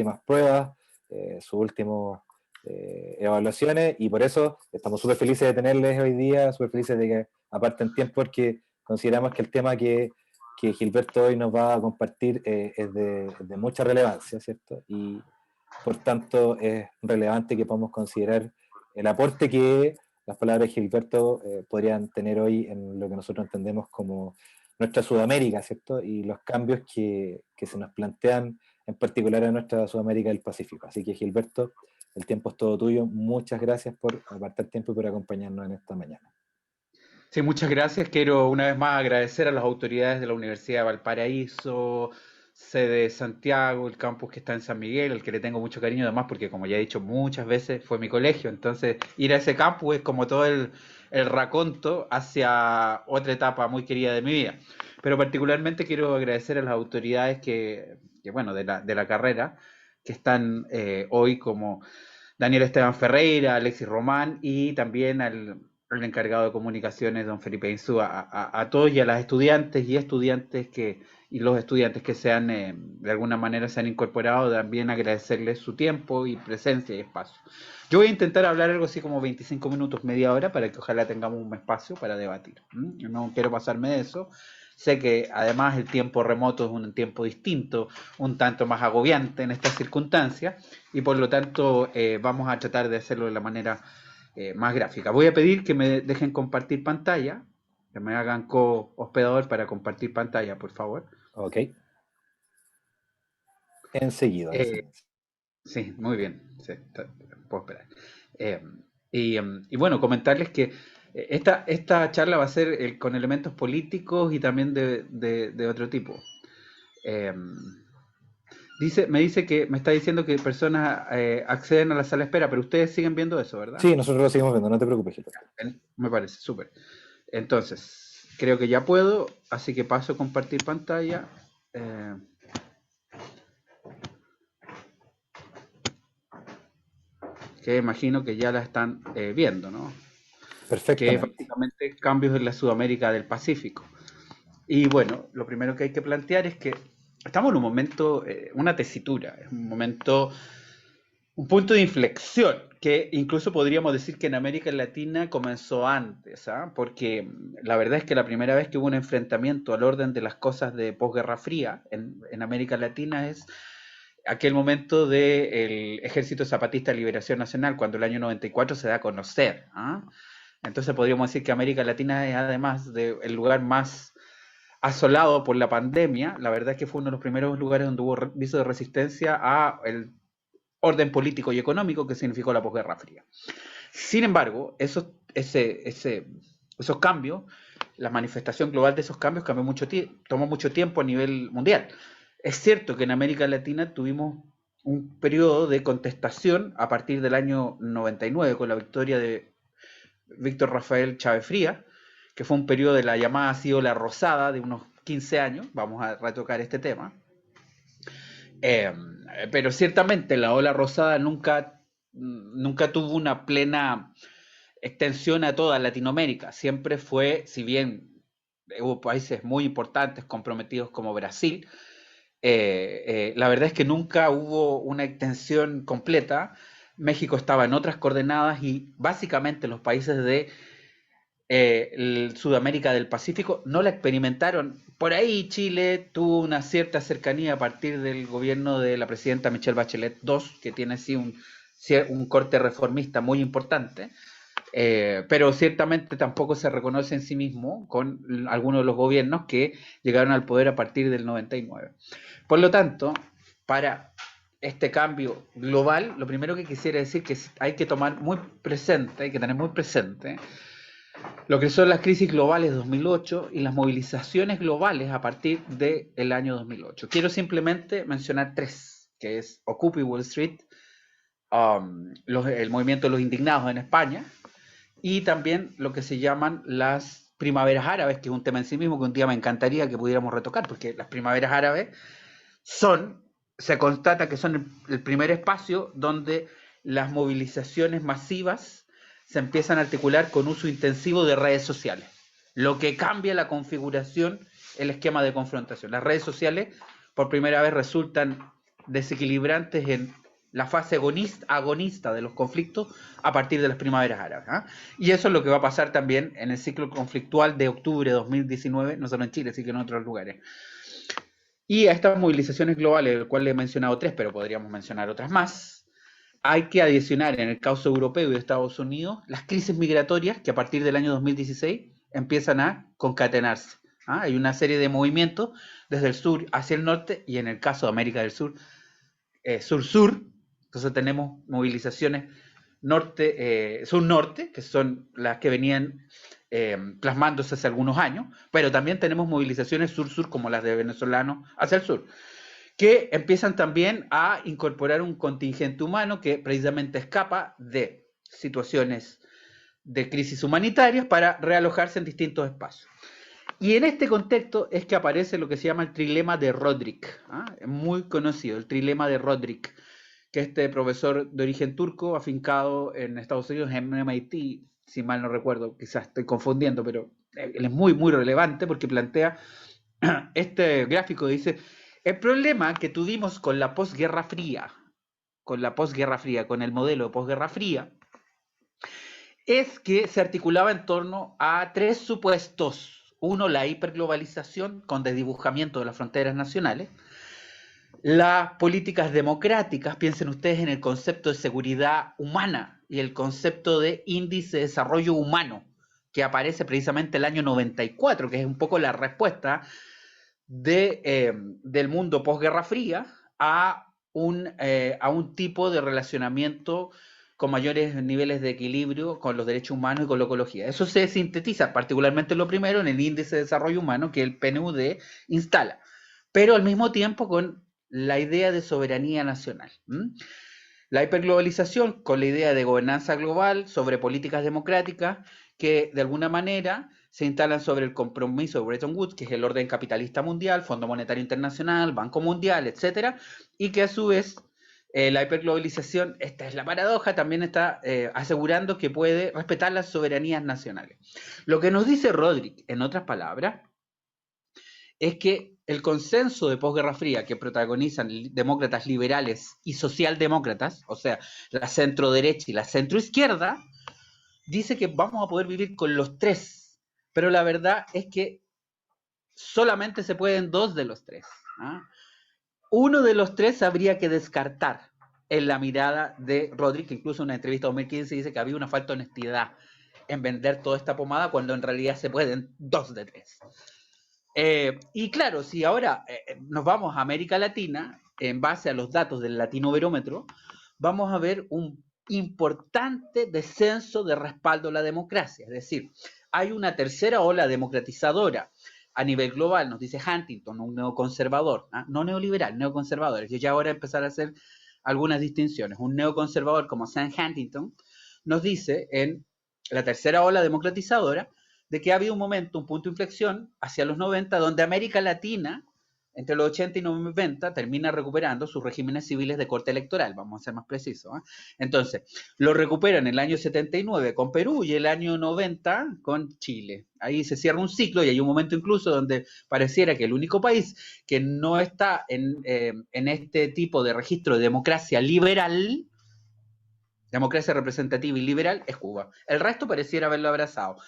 últimas pruebas, sus últimas evaluaciones, y por eso estamos súper felices de tenerles hoy día, súper felices de que aparten tiempo, porque consideramos que el tema que Gilberto hoy nos va a compartir es de mucha relevancia, ¿cierto? Y por tanto es relevante que podamos considerar el aporte que las palabras de Gilberto podrían tener hoy en lo que nosotros entendemos como nuestra Sudamérica, ¿cierto? Y los cambios que se nos plantean en particular en nuestra Sudamérica del Pacífico. Así que, Gilberto, el tiempo es todo tuyo. Muchas gracias por apartar tiempo y por acompañarnos en esta mañana. Sí, muchas gracias. Quiero una vez más agradecer a las autoridades de la Universidad de Valparaíso, sede de Santiago, el campus que está en San Miguel, al que le tengo mucho cariño además porque como ya he dicho muchas veces fue mi colegio, entonces ir a ese campus es como todo el raconto hacia otra etapa muy querida de mi vida. Pero particularmente quiero agradecer a las autoridades bueno, de la carrera, que están hoy como Daniel Esteban Ferreira, Alexis Román y también al encargado de comunicaciones, don Felipe Insúa, a todos y a las estudiantes y los estudiantes que de alguna manera se han incorporado, también agradecerles su tiempo y presencia y espacio. Yo voy a intentar hablar algo así como 25 minutos, media hora, para que ojalá tengamos un espacio para debatir. Yo no quiero pasarme de eso. Sé que además el tiempo remoto es un tiempo distinto, un tanto más agobiante en estas circunstancias, y por lo tanto vamos a tratar de hacerlo de la manera más gráfica. Voy a pedir que me dejen compartir pantalla, que me hagan co-hospedador para compartir pantalla, por favor. Ok. Enseguida. Sí, muy bien. Sí, puedo esperar. Eh, y bueno, comentarles que esta charla va a ser con elementos políticos y también de otro tipo. Eh, me dice que me está diciendo que personas acceden a la sala de espera, pero ustedes siguen viendo eso, ¿verdad? Sí, nosotros lo seguimos viendo, no te preocupes, Gilberto. Me parece, súper. Entonces, creo que ya puedo, así que paso a compartir pantalla. Que imagino que ya la están viendo, ¿no? Que es Perfectamente. básicamente cambios en la Sudamérica del Pacífico. Y bueno, lo primero que hay que plantear es que estamos en un momento, una tesitura, es un momento, un punto de inflexión, que incluso podríamos decir que en América Latina comenzó antes, ¿ah? Porque la verdad es que la primera vez que hubo un enfrentamiento al orden de las cosas de posguerra fría en América Latina es aquel momento del Ejército Zapatista de Liberación Nacional, cuando el año 94 se da a conocer. ¿Ah? Entonces podríamos decir que América Latina es además del lugar más asolado por la pandemia, la verdad es que fue uno de los primeros lugares donde hubo viso de resistencia a el orden político y económico que significó la posguerra fría. Sin embargo, esos cambios, la manifestación global de esos cambios tomó mucho tiempo a nivel mundial. Es cierto que en América Latina tuvimos un periodo de contestación a partir del año 99 con la victoria de Víctor Rafael Chávez Frías, que fue un periodo de la llamada así ola rosada de unos 15 años, vamos a retocar este tema. Pero ciertamente la ola rosada nunca tuvo una plena extensión a toda Latinoamérica. Siempre fue, si bien hubo países muy importantes comprometidos como Brasil, la verdad es que nunca hubo una extensión completa. México estaba en otras coordenadas y básicamente los países de Sudamérica del Pacífico no la experimentaron. Por ahí Chile tuvo una cierta cercanía a partir del gobierno de la presidenta Michelle Bachelet II, que tiene así un corte reformista muy importante, pero ciertamente tampoco se reconoce en sí mismo con algunos de los gobiernos que llegaron al poder a partir del 99. Por lo tanto, para este cambio global, lo primero que quisiera decir que hay que tomar muy presente, hay que tener muy presente lo que son las crisis globales de 2008 y las movilizaciones globales a partir del año 2008. Quiero simplemente mencionar tres, que es Occupy Wall Street, el movimiento de los indignados en España, y también lo que se llaman las primaveras árabes, que es un tema en sí mismo que un día me encantaría que pudiéramos retocar, porque las primaveras árabes se constata que son el primer espacio donde las movilizaciones masivas se empiezan a articular con uso intensivo de redes sociales, lo que cambia la configuración, el esquema de confrontación. Las redes sociales por primera vez resultan desequilibrantes en la fase agonista de los conflictos a partir de las primaveras árabes. ¿Ah? Y eso es lo que va a pasar también en el ciclo conflictual de octubre de 2019, no solo en Chile, sino que en otros lugares. Y a estas movilizaciones globales, del cual le he mencionado tres, pero podríamos mencionar otras más, hay que adicionar en el caso europeo y de Estados Unidos las crisis migratorias que a partir del año 2016 empiezan a concatenarse. ¿Ah? Hay una serie de movimientos desde el sur hacia el norte y en el caso de América del Sur, sur-sur. Entonces tenemos movilizaciones sur-norte, que son las que venían plasmándose hace algunos años, pero también tenemos movilizaciones sur-sur como las de venezolanos hacia el sur, que empiezan también a incorporar un contingente humano que precisamente escapa de situaciones de crisis humanitarias para realojarse en distintos espacios. Y en este contexto es que aparece lo que se llama el trilema de Rodrik, ¿ah? Muy conocido, el trilema de Rodrik, que este profesor de origen turco, afincado en Estados Unidos, en MIT, si mal no recuerdo, quizás estoy confundiendo, pero él es muy, muy relevante porque plantea este gráfico, dice, el problema que tuvimos con la posguerra fría, con el modelo de posguerra fría, es que se articulaba en torno a tres supuestos. Uno, la hiperglobalización con desdibujamiento de las fronteras nacionales. Las políticas democráticas, piensen ustedes en el concepto de seguridad humana y el concepto de índice de desarrollo humano, que aparece precisamente el año 94, que es un poco la respuesta del mundo posguerra fría a un tipo de relacionamiento con mayores niveles de equilibrio con los derechos humanos y con la ecología. Eso se sintetiza particularmente lo primero en el índice de desarrollo humano que el PNUD instala, pero al mismo tiempo con la idea de soberanía nacional. La hiperglobalización con la idea de gobernanza global sobre políticas democráticas que de alguna manera se instalan sobre el compromiso de Bretton Woods, que es el orden capitalista mundial, Fondo Monetario Internacional, Banco Mundial, etcétera, y que a su vez la hiperglobalización, esta es la paradoja, también está asegurando que puede respetar las soberanías nacionales. Lo que nos dice Rodrik, en otras palabras, es que el consenso de posguerra fría que protagonizan demócratas liberales y socialdemócratas, o sea, la centro derecha y la centro izquierda, dice que vamos a poder vivir con los tres, pero la verdad es que solamente se pueden dos de los tres. ¿Ah? Uno de los tres habría que descartar en la mirada de Rodrik, que incluso en una entrevista de 2015 dice que había una falta de honestidad en vender toda esta pomada cuando en realidad se pueden dos de tres. Y claro, si ahora nos vamos a América Latina, en base a los datos del Latinobarómetro, vamos a ver un importante descenso de respaldo a la democracia. Es decir, hay una tercera ola democratizadora a nivel global, nos dice Huntington, un neoconservador, ¿eh? No neoliberal, neoconservador. Yo ya ahora empezar a hacer algunas distinciones. Un neoconservador como Sam Huntington nos dice en la tercera ola democratizadora de que ha habido un momento, un punto de inflexión hacia los 90, donde América Latina, entre los 80 y 90, termina recuperando sus regímenes civiles de corte electoral, vamos a ser más precisos. ¿Eh? Entonces, lo recuperan en el año 79 con Perú y el año 90 con Chile. Ahí se cierra un ciclo y hay un momento incluso donde pareciera que el único país que no está en este tipo de registro de democracia liberal, democracia representativa y liberal, es Cuba. El resto pareciera haberlo abrazado.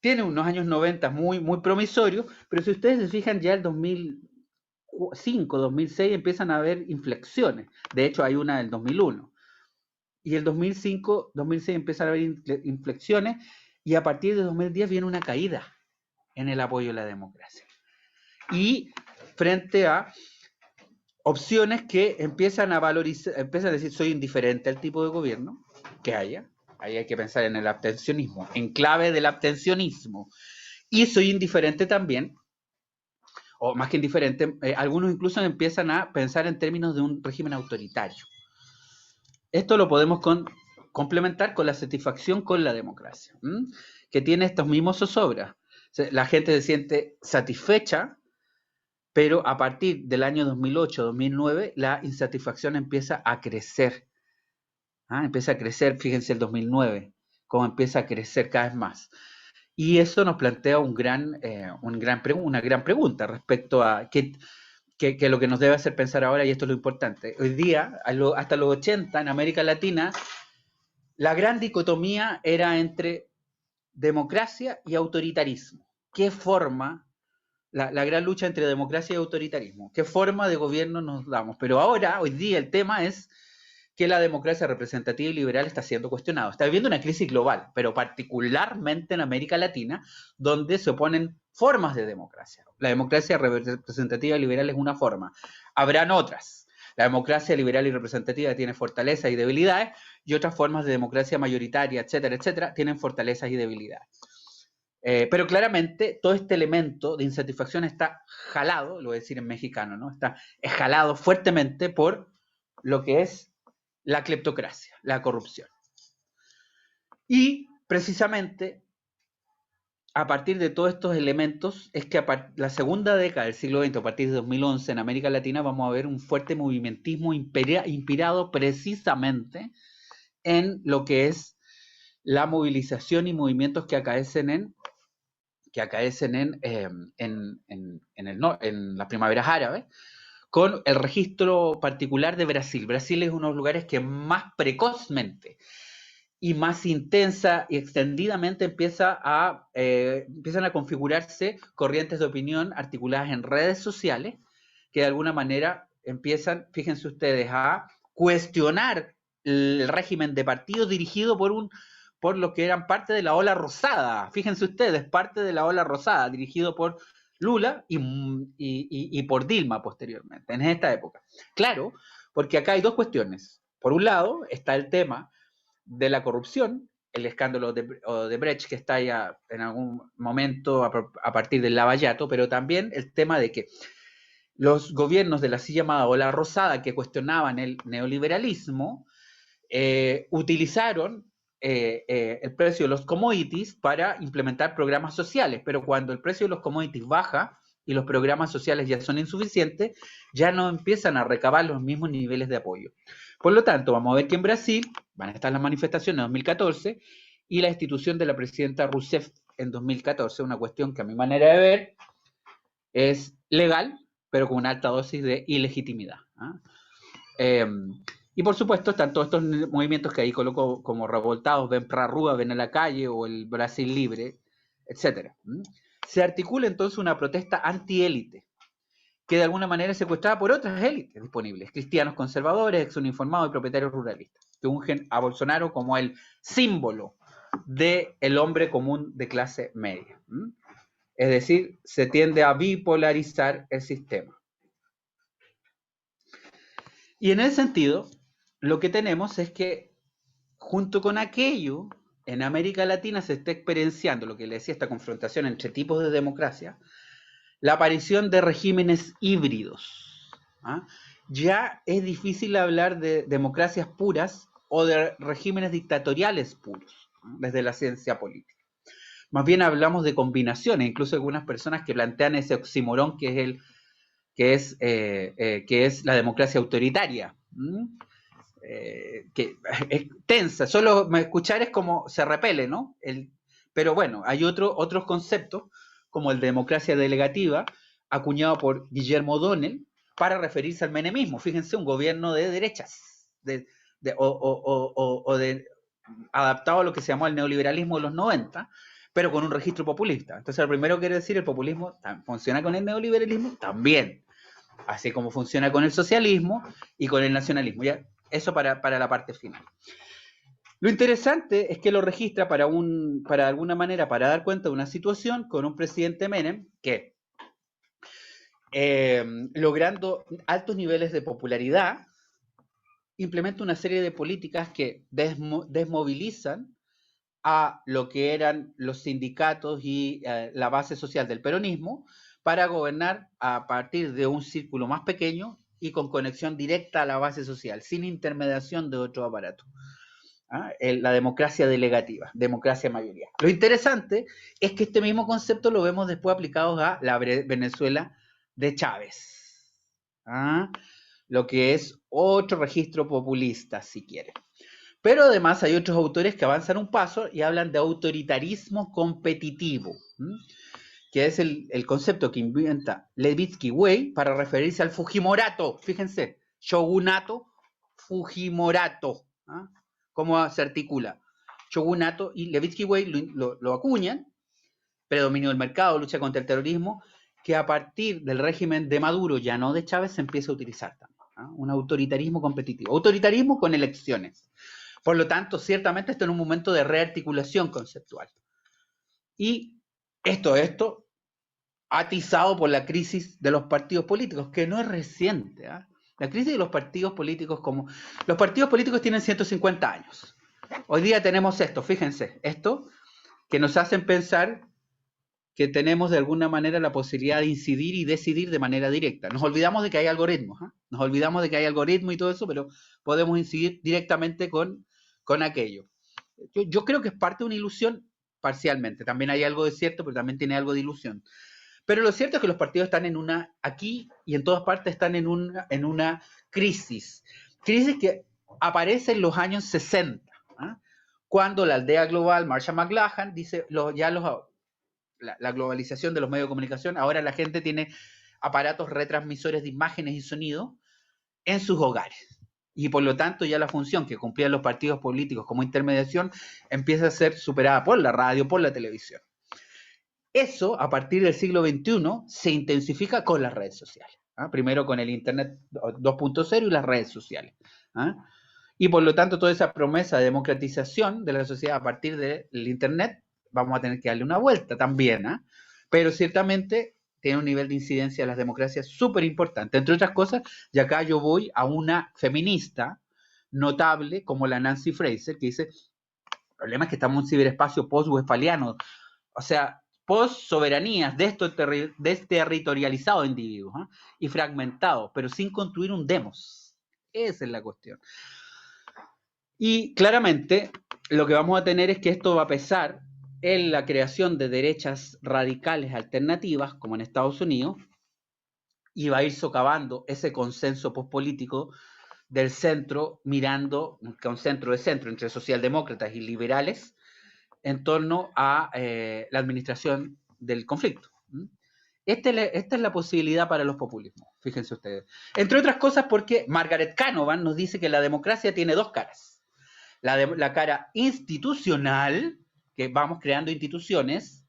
Tiene unos años 90 muy, muy promisorios, pero si ustedes se fijan ya el 2005, 2006 empiezan a haber inflexiones. De hecho, hay una del 2001. Y el 2005, 2006 empiezan a haber inflexiones y a partir de 2010 viene una caída en el apoyo a la democracia. Y frente a opciones que empiezan a valorizar, empiezan a decir soy indiferente al tipo de gobierno que haya. Ahí hay que pensar en el abstencionismo, en clave del abstencionismo. Y soy indiferente también, o más que indiferente, algunos incluso empiezan a pensar en términos de un régimen autoritario. Esto lo podemos complementar con la satisfacción con la democracia, que tiene estos mismos zozobras. La gente se siente satisfecha, pero a partir del año 2008-2009 la insatisfacción empieza a crecer. Empieza a crecer, fíjense el 2009, cómo empieza a crecer cada vez más. Y eso nos plantea una gran pregunta respecto a que lo que nos debe hacer pensar ahora, y esto es lo importante, hoy día, hasta los 80 en América Latina, la gran dicotomía era entre democracia y autoritarismo. ¿Qué forma, la gran lucha entre democracia y autoritarismo, qué forma de gobierno nos damos? Pero ahora, hoy día, el tema es que la democracia representativa y liberal está siendo cuestionada. Está viviendo una crisis global, pero particularmente en América Latina, donde se oponen formas de democracia. La democracia representativa y liberal es una forma. Habrán otras. La democracia liberal y representativa tiene fortalezas y debilidades, y otras formas de democracia mayoritaria, etcétera, etcétera, tienen fortalezas y debilidades. Pero claramente todo este elemento de insatisfacción está jalado, lo voy a decir en mexicano, ¿no? Está jalado fuertemente por lo que es la cleptocracia, la corrupción. Y precisamente a partir de todos estos elementos es que la segunda década del siglo XX, a partir de 2011 en América Latina, vamos a ver un fuerte movimentismo inspirado precisamente en lo que es la movilización y movimientos que acaecen en las primaveras árabes, con el registro particular de Brasil. Brasil es uno de los lugares que más precozmente y más intensa y extendidamente empiezan a configurarse corrientes de opinión articuladas en redes sociales que de alguna manera empiezan, fíjense ustedes, a cuestionar el régimen de partido dirigido por lo que eran parte de la ola rosada. Fíjense ustedes, parte de la ola rosada, dirigido por Lula y por Dilma posteriormente, en esta época. Claro, porque acá hay dos cuestiones. Por un lado está el tema de la corrupción, el escándalo de Brecht, que está ya en algún momento a partir del Lavallato, pero también el tema de que los gobiernos de la así llamada ola rosada que cuestionaban el neoliberalismo utilizaron el precio de los commodities para implementar programas sociales, pero cuando el precio de los commodities baja y los programas sociales ya son insuficientes, ya no empiezan a recabar los mismos niveles de apoyo. Por lo tanto, vamos a ver que en Brasil van a estar las manifestaciones en 2014 y la institución de la presidenta Rousseff en 2014, una cuestión que a mi manera de ver es legal, pero con una alta dosis de ilegitimidad. Y por supuesto están todos estos movimientos que ahí coloco como revoltados, ven Prarrúa, ven a la calle o el Brasil libre, etc. Se articula entonces una protesta antiélite, que de alguna manera es secuestrada por otras élites disponibles, cristianos conservadores, exuniformados y propietarios ruralistas, que ungen a Bolsonaro como el símbolo del hombre común de clase media. Es decir, se tiende a bipolarizar el sistema. Y en ese sentido, lo que tenemos es que junto con aquello, en América Latina se está experienciando, lo que le decía, esta confrontación entre tipos de democracia, la aparición de regímenes híbridos. Ya es difícil hablar de democracias puras o de regímenes dictatoriales puros, desde la ciencia política. Más bien hablamos de combinaciones, incluso algunas personas que plantean ese oxímoron que es la democracia autoritaria. Que es tensa, solo escuchar es como se repele, ¿no? Pero bueno, hay otros conceptos, como el de democracia delegativa, acuñado por Guillermo O'Donnell, para referirse al menemismo. Fíjense, un gobierno de derechas, adaptado a lo que se llamó el neoliberalismo de los 90, pero con un registro populista. Entonces, lo primero que quiero decir, el populismo funciona con el neoliberalismo también, así como funciona con el socialismo y con el nacionalismo. ¿Ya? Eso para la parte final. Lo interesante es que lo registra para alguna manera, para dar cuenta de una situación con un presidente Menem que, logrando altos niveles de popularidad, implementa una serie de políticas que desmovilizan a lo que eran los sindicatos y la base social del peronismo para gobernar a partir de un círculo más pequeño y con conexión directa a la base social, sin intermediación de otro aparato. La democracia delegativa, democracia mayoría. Lo interesante es que este mismo concepto lo vemos después aplicado a la Venezuela de Chávez. Lo que es otro registro populista, si quieren. Pero además hay otros autores que avanzan un paso y hablan de autoritarismo competitivo, que es el concepto que inventa Levitsky Way para referirse al Fujimorato. Fíjense, shogunato, Fujimorato. ¿Ah? ¿Cómo se articula? Shogunato y Levitsky Way lo acuñan, predominio del mercado, lucha contra el terrorismo, que a partir del régimen de Maduro, ya no de Chávez, se empieza a utilizar también. ¿Ah? Un autoritarismo competitivo. Autoritarismo con elecciones. Por lo tanto, ciertamente está en un momento de rearticulación conceptual. Y esto atizado por la crisis de los partidos políticos, que no es reciente. ¿Eh? La crisis de los partidos políticos, como los partidos políticos tienen 150 años. Hoy día tenemos esto, fíjense, esto que nos hacen pensar que tenemos de alguna manera la posibilidad de incidir y decidir de manera directa. Nos olvidamos de que hay algoritmos, ¿eh? Nos olvidamos de que hay algoritmos y todo eso, pero podemos incidir directamente con aquello. Yo creo que es parte de una ilusión parcialmente. También hay algo de cierto, pero también tiene algo de ilusión. Pero lo cierto es que los partidos están en una, aquí y en todas partes están en una crisis. Crisis que aparece en los años 60, ¿eh? Cuando la aldea global, Marshall McLuhan, dice, la globalización de los medios de comunicación, ahora la gente tiene aparatos retransmisores de imágenes y sonido en sus hogares. Y por lo tanto ya la función que cumplían los partidos políticos como intermediación empieza a ser superada por la radio, por la televisión. Eso, a partir del siglo XXI, se intensifica con las redes sociales. ¿Ah? Primero con el Internet 2.0 y las redes sociales. ¿Ah? Y por lo tanto, toda esa promesa de democratización de la sociedad a partir del Internet, vamos a tener que darle una vuelta también. ¿Ah? Pero ciertamente tiene un nivel de incidencia de las democracias súper importante. Entre otras cosas, y acá yo voy a una feminista notable como la Nancy Fraser, que dice, el problema es que estamos en un ciberespacio post-westfaliano. O sea, post-soberanías desterritorializado de individuos, ¿eh? Y fragmentados, pero sin construir un demos. Esa es la cuestión. Y claramente lo que vamos a tener es que esto va a pesar en la creación de derechas radicales alternativas, como en Estados Unidos, y va a ir socavando ese consenso postpolítico del centro, mirando un centro de centro entre socialdemócratas y liberales, en torno a la administración del conflicto. Esta es la posibilidad para los populismos, fíjense ustedes. Entre otras cosas porque Margaret Canavan nos dice que la democracia tiene dos caras. La cara institucional, que vamos creando instituciones,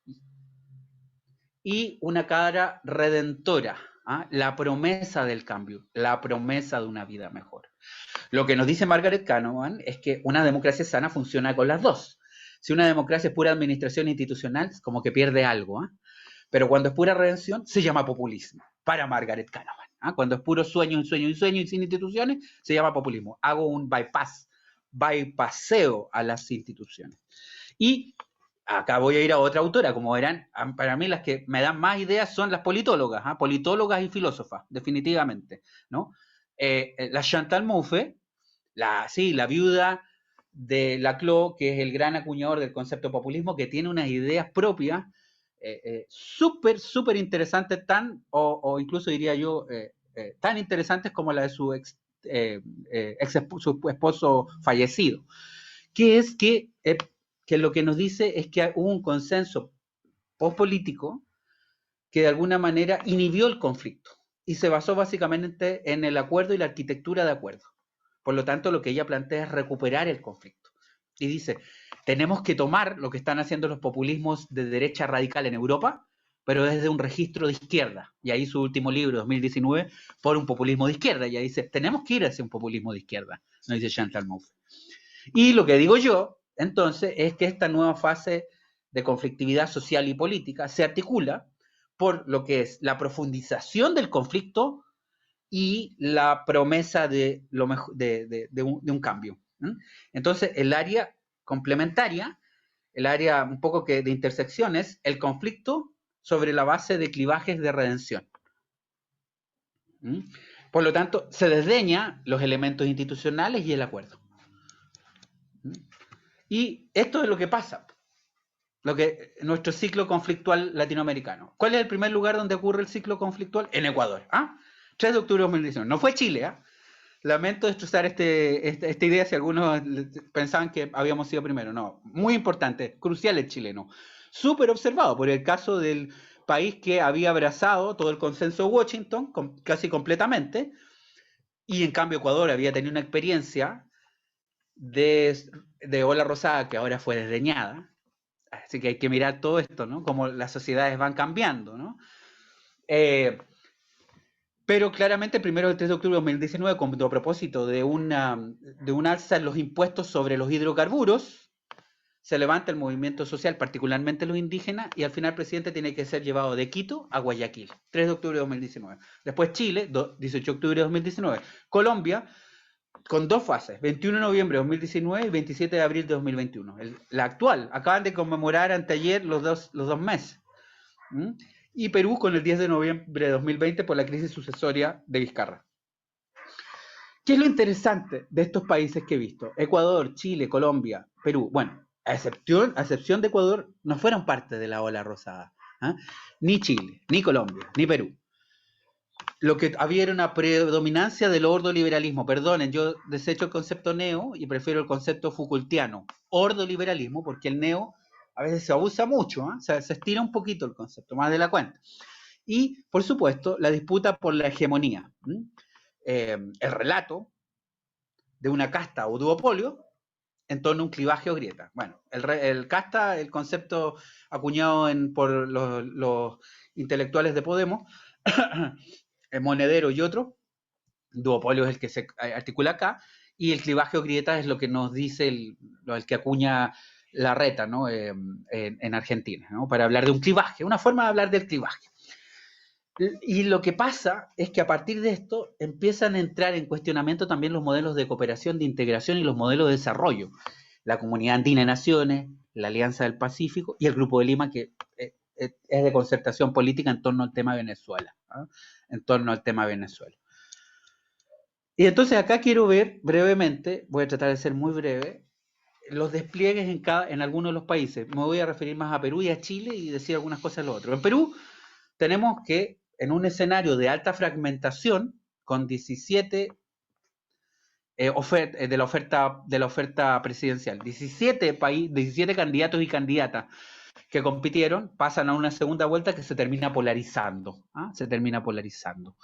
y una cara redentora, ¿ah? La promesa del cambio, la promesa de una vida mejor. Lo que nos dice Margaret Canavan es que una democracia sana funciona con las dos. Si una democracia es pura administración institucional, como que pierde algo. ¿Eh? Pero cuando es pura redención, se llama populismo, para Margaret Canavan. ¿Eh? Cuando es puro sueño y sin instituciones, se llama populismo. Hago un bypasseo a las instituciones. Y acá voy a ir a otra autora, como verán, para mí las que me dan más ideas son las politólogas, ¿eh? Politólogas y filósofas, definitivamente, ¿no? La Chantal Mouffe, la viuda de Laclau, que es el gran acuñador del concepto populismo, que tiene unas ideas propias súper interesantes, o incluso diría yo, tan interesantes como la de su su esposo fallecido, que es que lo que nos dice es que hubo un consenso postpolítico que de alguna manera inhibió el conflicto y se basó básicamente en el acuerdo y la arquitectura de acuerdo. Por lo tanto, lo que ella plantea es recuperar el conflicto. Y dice, tenemos que tomar lo que están haciendo los populismos de derecha radical en Europa, pero desde un registro de izquierda. Y ahí su último libro, 2019, por un populismo de izquierda. Ella dice, tenemos que ir hacia un populismo de izquierda, nos dice Chantal Mouffe. Y lo que digo yo, entonces, es que esta nueva fase de conflictividad social y política se articula por lo que es la profundización del conflicto y la promesa de un cambio. Entonces, el área complementaria, el área un poco que de intersecciones, el conflicto sobre la base de clivajes de redención. Por lo tanto, se desdeña los elementos institucionales y el acuerdo. Y esto es lo que pasa, nuestro ciclo conflictual latinoamericano. ¿Cuál es el primer lugar donde ocurre el ciclo conflictual? En Ecuador. 3 de octubre de 2019. No fue Chile. Lamento destrozar esta idea si algunos pensaban que habíamos sido primero. No, muy importante, crucial el chileno. Súper observado por el caso del país que había abrazado todo el consenso de Washington casi completamente, y en cambio Ecuador había tenido una experiencia de ola rosada que ahora fue desdeñada. Así que hay que mirar todo esto, ¿no? Cómo las sociedades van cambiando, ¿no? Pero claramente el 1 del 3 de octubre de 2019, como a propósito de un alza en los impuestos sobre los hidrocarburos, se levanta el movimiento social, particularmente los indígenas, y al final el presidente tiene que ser llevado de Quito a Guayaquil, 3 de octubre de 2019. Después Chile, 18 de octubre de 2019. Colombia, con dos fases, 21 de noviembre de 2019 y 27 de abril de 2021. La actual, acaban de conmemorar anteayer los dos meses. ¿Mm? Y Perú con el 10 de noviembre de 2020 por la crisis sucesoria de Vizcarra. ¿Qué es lo interesante de estos países que he visto? Ecuador, Chile, Colombia, Perú. Bueno, a excepción de Ecuador, no fueron parte de la ola rosada. ¿Eh? Ni Chile, ni Colombia, ni Perú. Lo que había era una predominancia del ordoliberalismo. Perdonen, yo desecho el concepto neo y prefiero el concepto Foucaultiano. Ordoliberalismo, porque el neo a veces se abusa mucho, ¿eh? Se estira un poquito el concepto, más de la cuenta. Y, por supuesto, la disputa por la hegemonía. El relato de una casta o duopolio en torno a un clivaje o grieta. Bueno, el casta, el concepto acuñado por los intelectuales de Podemos, Monedero y otro, duopolio es el que se articula acá, y el clivaje o grieta es lo que nos dice el que acuña Larreta, ¿no? En Argentina, ¿no? Para hablar de un clivaje, una forma de hablar del clivaje. Y lo que pasa es que a partir de esto empiezan a entrar en cuestionamiento también los modelos de cooperación, de integración y los modelos de desarrollo. La Comunidad Andina de Naciones, la Alianza del Pacífico y el Grupo de Lima, que es de concertación política en torno al tema de Venezuela. ¿Ah? En torno al tema de Venezuela. Y entonces acá quiero ver brevemente, voy a tratar de ser muy breve, los despliegues en algunos de los países. Me voy a referir más a Perú y a Chile y decir algunas cosas de lo otro. En Perú tenemos que en un escenario de alta fragmentación, con 17 de la oferta presidencial, 17 candidatos y candidatas que compitieron, pasan a una segunda vuelta que se termina polarizando. Se termina polarizando.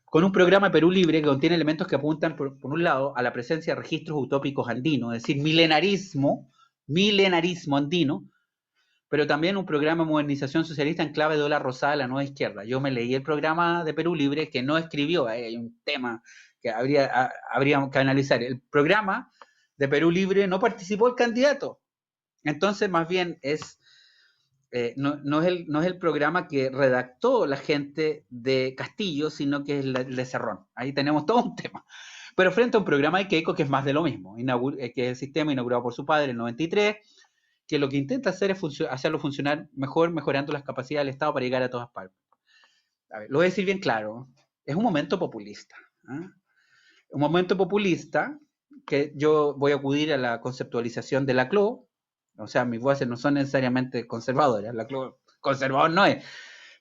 Con un programa Perú Libre que contiene elementos que apuntan, por un lado, a la presencia de registros utópicos andinos, es decir, milenarismo andino, pero también un programa de modernización socialista en clave de ola rosada de la nueva izquierda. Yo me leí el programa de Perú Libre, que no escribió, hay un tema que habría que analizar. El programa de Perú Libre no participó el candidato. Entonces, más bien, no es el programa que redactó la gente de Castillo, sino que es el de Cerrón. Ahí tenemos todo un tema. Pero frente a un programa de Keiko que es más de lo mismo, que es el sistema inaugurado por su padre en el 93, que lo que intenta hacer es hacerlo funcionar mejor, mejorando las capacidades del Estado para llegar a todas partes. A ver, lo voy a decir bien claro, es un momento populista. Un momento populista que yo voy a acudir a la conceptualización de Laclau, o sea, mis voces no son necesariamente conservadoras, Laclau conservador no es,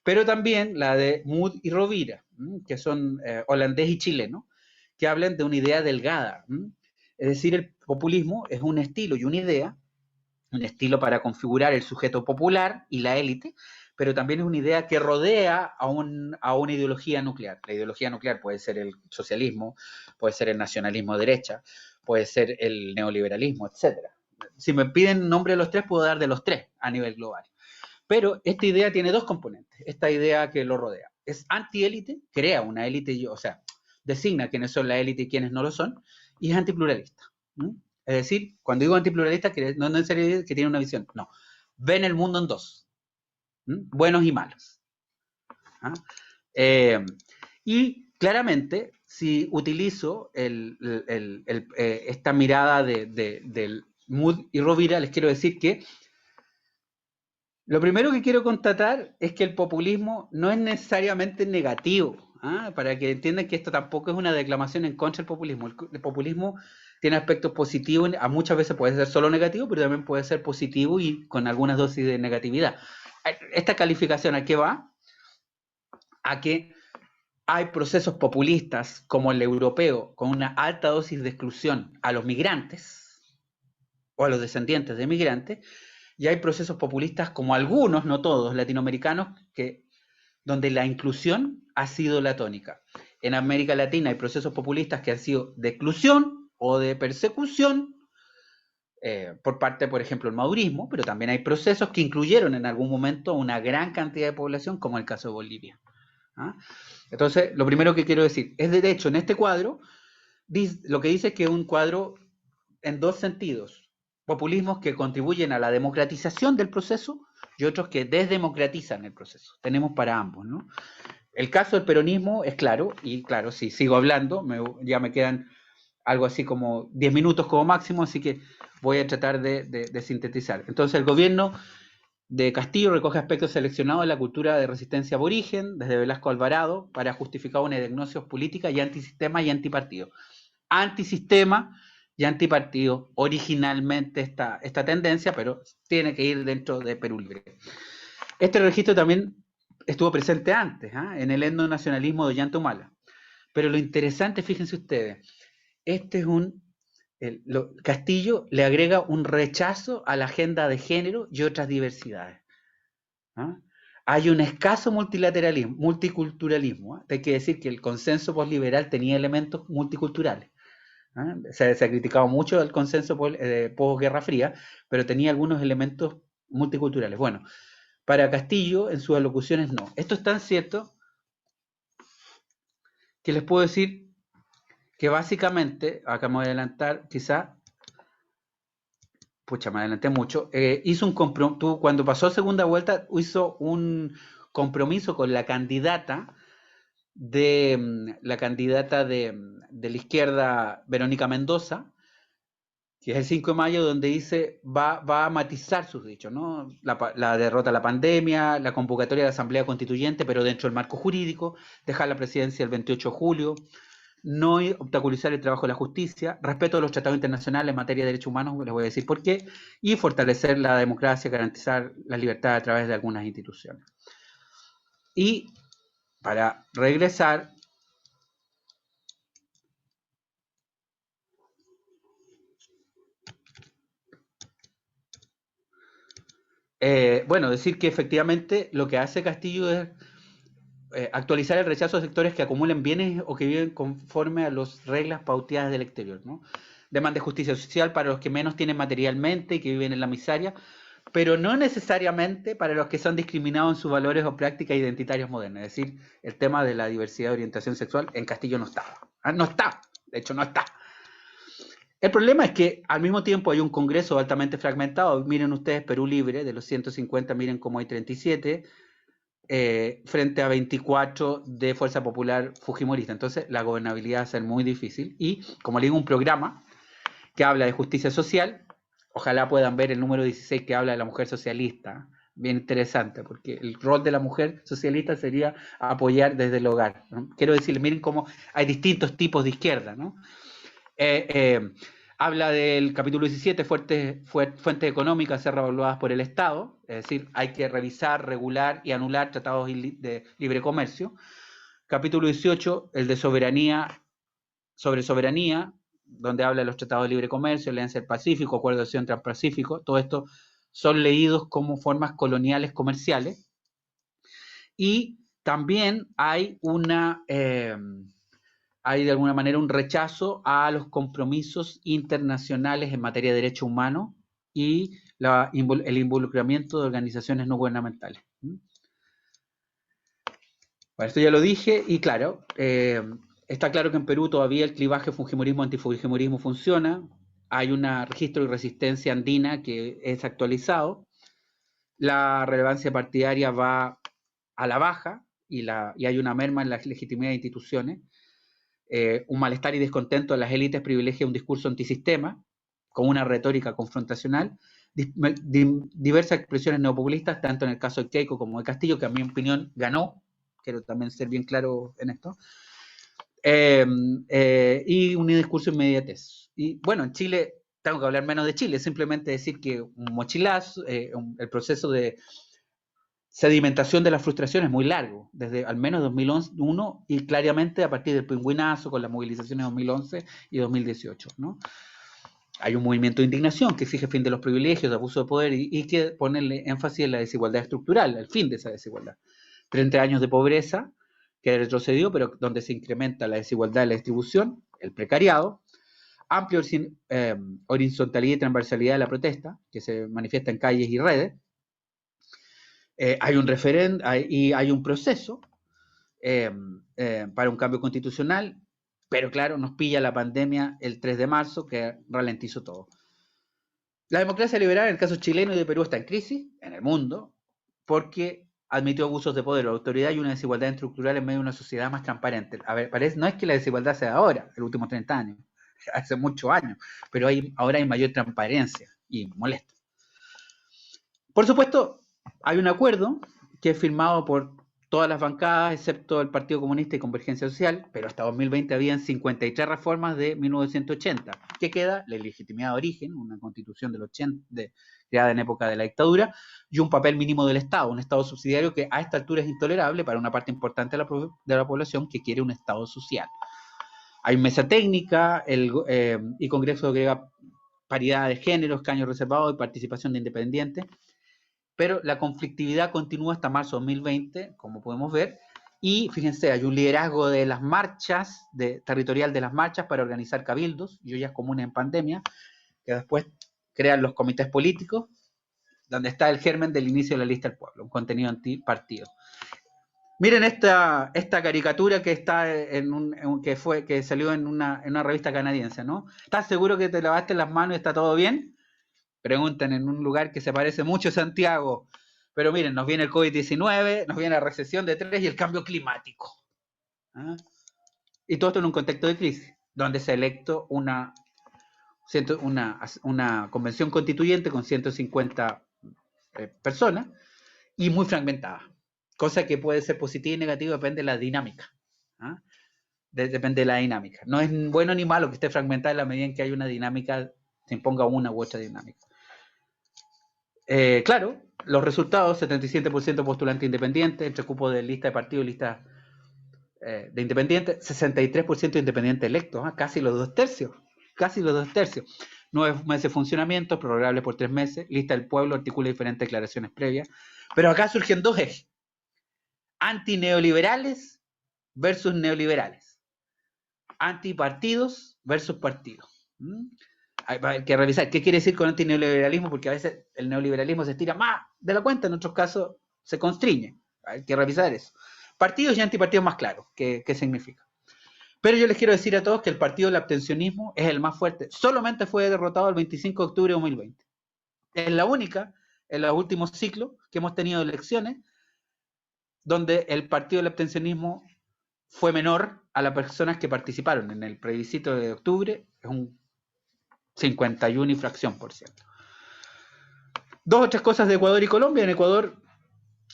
pero también la de Mood y Rovira, que son holandés y chileno, que hablan de una idea delgada. Es decir, el populismo es un estilo y una idea, un estilo para configurar el sujeto popular y la élite, pero también es una idea que rodea a una ideología nuclear. La ideología nuclear puede ser el socialismo, puede ser el nacionalismo de derecha, puede ser el neoliberalismo, etc. Si me piden nombre de los tres, puedo dar de los tres a nivel global. Pero esta idea tiene dos componentes, esta idea que lo rodea. Es antiélite, crea una élite, o sea, designa quiénes son la élite y quiénes no lo son, y es antipluralista. Es decir, cuando digo antipluralista, no es necesariamente que tiene una visión, no. Ven el mundo en dos, buenos y malos. Y claramente, si utilizo esta mirada del Mood y Rovira, les quiero decir que lo primero que quiero constatar es que el populismo no es necesariamente negativo, para que entiendan que esto tampoco es una declamación en contra del populismo. El populismo tiene aspectos positivos, muchas veces puede ser solo negativo, pero también puede ser positivo y con algunas dosis de negatividad. Esta calificación, ¿a qué va? A que hay procesos populistas como el europeo, con una alta dosis de exclusión a los migrantes o a los descendientes de migrantes, y hay procesos populistas como algunos, no todos, latinoamericanos, donde la inclusión ha sido la tónica. En América Latina hay procesos populistas que han sido de exclusión o de persecución, por parte, por ejemplo, del madurismo, pero también hay procesos que incluyeron en algún momento una gran cantidad de población, como el caso de Bolivia. ¿Ah? Entonces, lo primero que quiero decir es, de hecho, en este cuadro, lo que dice es que es un cuadro en dos sentidos: populismos que contribuyen a la democratización del proceso y otros que desdemocratizan el proceso. Tenemos para ambos, ¿no? El caso del peronismo es claro, y claro, si sigo hablando, ya me quedan algo así como 10 minutos como máximo, así que voy a tratar de sintetizar. Entonces, el gobierno de Castillo recoge aspectos seleccionados de la cultura de resistencia aborigen, desde Velasco a Alvarado, para justificar una diagnosis política y antisistema y antipartido. Antisistema y antipartido, originalmente esta tendencia, pero tiene que ir dentro de Perú Libre. Este registro también estuvo presente antes, en el etnonacionalismo de Ollanta Humala. Pero lo interesante, fíjense ustedes, este es Castillo le agrega un rechazo a la agenda de género y otras diversidades. ¿Ah? Hay un escaso multilateralismo, multiculturalismo. Hay que decir que el consenso postliberal tenía elementos multiculturales. Se ha criticado mucho el consenso posguerra fría, pero tenía algunos elementos multiculturales. Bueno, para Castillo, en sus alocuciones, no. Esto es tan cierto que les puedo decir que básicamente, acá me voy a adelantar, quizá, pucha, me adelanté mucho, hizo un compromiso, cuando pasó segunda vuelta, hizo un compromiso con la candidata de la izquierda, Verónica Mendoza, que es el 5 de mayo, donde dice, va a matizar sus dichos, ¿no? La derrota a la pandemia, la convocatoria de la Asamblea Constituyente, pero dentro del marco jurídico, dejar la presidencia el 28 de julio, no obstaculizar el trabajo de la justicia, respeto a los tratados internacionales en materia de derechos humanos, les voy a decir por qué, y fortalecer la democracia, garantizar la libertad a través de algunas instituciones. Y para regresar, bueno, decir que efectivamente lo que hace Castillo es actualizar el rechazo de sectores que acumulen bienes o que viven conforme a las reglas pauteadas del exterior, ¿no? Demanda de justicia social para los que menos tienen materialmente y que viven en la miseria, pero no necesariamente para los que son discriminados en sus valores o prácticas identitarias modernas. Es decir, el tema de la diversidad de orientación sexual en Castillo no estaba. No está, de hecho no está. El problema es que al mismo tiempo hay un Congreso altamente fragmentado. Miren ustedes, Perú Libre, de los 150, miren cómo hay 37, frente a 24 de Fuerza Popular Fujimorista. Entonces la gobernabilidad va a ser muy difícil. Y como le digo, un programa que habla de justicia social, ojalá puedan ver el número 16 que habla de la mujer socialista, bien interesante, porque el rol de la mujer socialista sería apoyar desde el hogar, ¿no? Quiero decirles, miren cómo hay distintos tipos de izquierda, ¿no? Habla del capítulo 17, fuentes económicas ser revaluadas por el Estado, es decir, hay que revisar, regular y anular tratados de libre comercio. Capítulo 18, el de sobre soberanía, donde habla de los tratados de libre comercio, Alianza del Pacífico, Acuerdo de Acción Transpacífico, todo esto son leídos como formas coloniales comerciales. Y también hay hay de alguna manera un rechazo a los compromisos internacionales en materia de derechos humanos y el involucramiento de organizaciones no gubernamentales. Bueno, esto ya lo dije y claro, está claro que en Perú todavía el clivaje fujimorismo-antifujimorismo funciona, hay un registro de resistencia andina que es actualizado, la relevancia partidaria va a la baja y hay una merma en la legitimidad de instituciones. Un malestar y descontento de las élites privilegia un discurso antisistema, con una retórica confrontacional, diversas expresiones neopopulistas, tanto en el caso de Keiko como de Castillo, que a mi opinión ganó, quiero también ser bien claro en esto, y un discurso inmediatez. Y bueno, en Chile, tengo que hablar menos de Chile, simplemente decir que un mochilazo, el proceso de sedimentación de la frustración es muy largo, desde al menos 2001 y claramente a partir del pingüinazo con las movilizaciones de 2011 y 2018, ¿no? Hay un movimiento de indignación que exige fin de los privilegios, de abuso de poder y que ponerle énfasis en la desigualdad estructural, el fin de esa desigualdad. 30 años de pobreza que retrocedió, pero donde se incrementa la desigualdad en la distribución, el precariado, amplia horizontalidad y transversalidad de la protesta, que se manifiesta en calles y redes. Hay un referéndum y hay un proceso para un cambio constitucional, pero claro, nos pilla la pandemia el 3 de marzo que ralentizó todo. La democracia liberal en el caso chileno y de Perú está en crisis en el mundo porque admitió abusos de poder, la autoridad y una desigualdad estructural en medio de una sociedad más transparente. A ver, no es que la desigualdad sea ahora, en los últimos 30 años, hace muchos años, pero ahora hay mayor transparencia y molesta. Por supuesto, hay un acuerdo que es firmado por todas las bancadas, excepto el Partido Comunista y Convergencia Social, pero hasta 2020 habían 53 reformas de 1980. ¿Qué queda? La ilegitimidad de origen, una constitución del 80, creada en época de la dictadura, y un papel mínimo del Estado, un Estado subsidiario que a esta altura es intolerable para una parte importante de la población que quiere un Estado social. Hay mesa técnica y Congreso que agrega paridad de género, escaños reservados y participación de independientes, pero la conflictividad continúa hasta marzo de 2020, como podemos ver, y fíjense, hay un liderazgo de las marchas, territorial de las marchas para organizar cabildos y ollas comunes en pandemia, que después crean los comités políticos, donde está el germen del inicio de la lista del pueblo, un contenido antipartido. Miren esta caricatura que está que salió en una revista canadiense, ¿no? ¿Estás seguro que te lavaste las manos y está todo bien? Preguntan en un lugar que se parece mucho a Santiago. Pero miren, nos viene el COVID-19, nos viene la recesión de 3 y el cambio climático. ¿Ah? Y todo esto en un contexto de crisis, donde se ha electo una convención constituyente con 150 personas y muy fragmentada. Cosa que puede ser positiva y negativa, depende de la dinámica. ¿Ah? Depende de la dinámica. No es bueno ni malo que esté fragmentada en la medida en que hay una dinámica, se imponga una u otra dinámica. Claro, los resultados, 77% postulante independiente, entre cupo de lista de partido y lista de independiente, 63% de independiente electos, ¿eh? Casi los 2/3, casi los 2/3. 9 meses de funcionamiento, prorrogable por 3 meses, lista del pueblo, articula diferentes declaraciones previas, pero acá surgen dos ejes, antineoliberales versus neoliberales, antipartidos versus partidos. Hay que revisar qué quiere decir con antineoliberalismo, porque a veces el neoliberalismo se estira más de la cuenta, en otros casos se constriñe. Hay que revisar eso. Partidos y antipartidos más claros, ¿qué significa? Pero yo les quiero decir a todos que el partido del abstencionismo es el más fuerte. Solamente fue derrotado el 25 de octubre de 2020. Es la única, en los últimos ciclos que hemos tenido elecciones, donde el partido del abstencionismo fue menor a las personas que participaron en el plebiscito de octubre. Es un 51 y fracción por ciento. Dos o tres cosas de Ecuador y Colombia. En Ecuador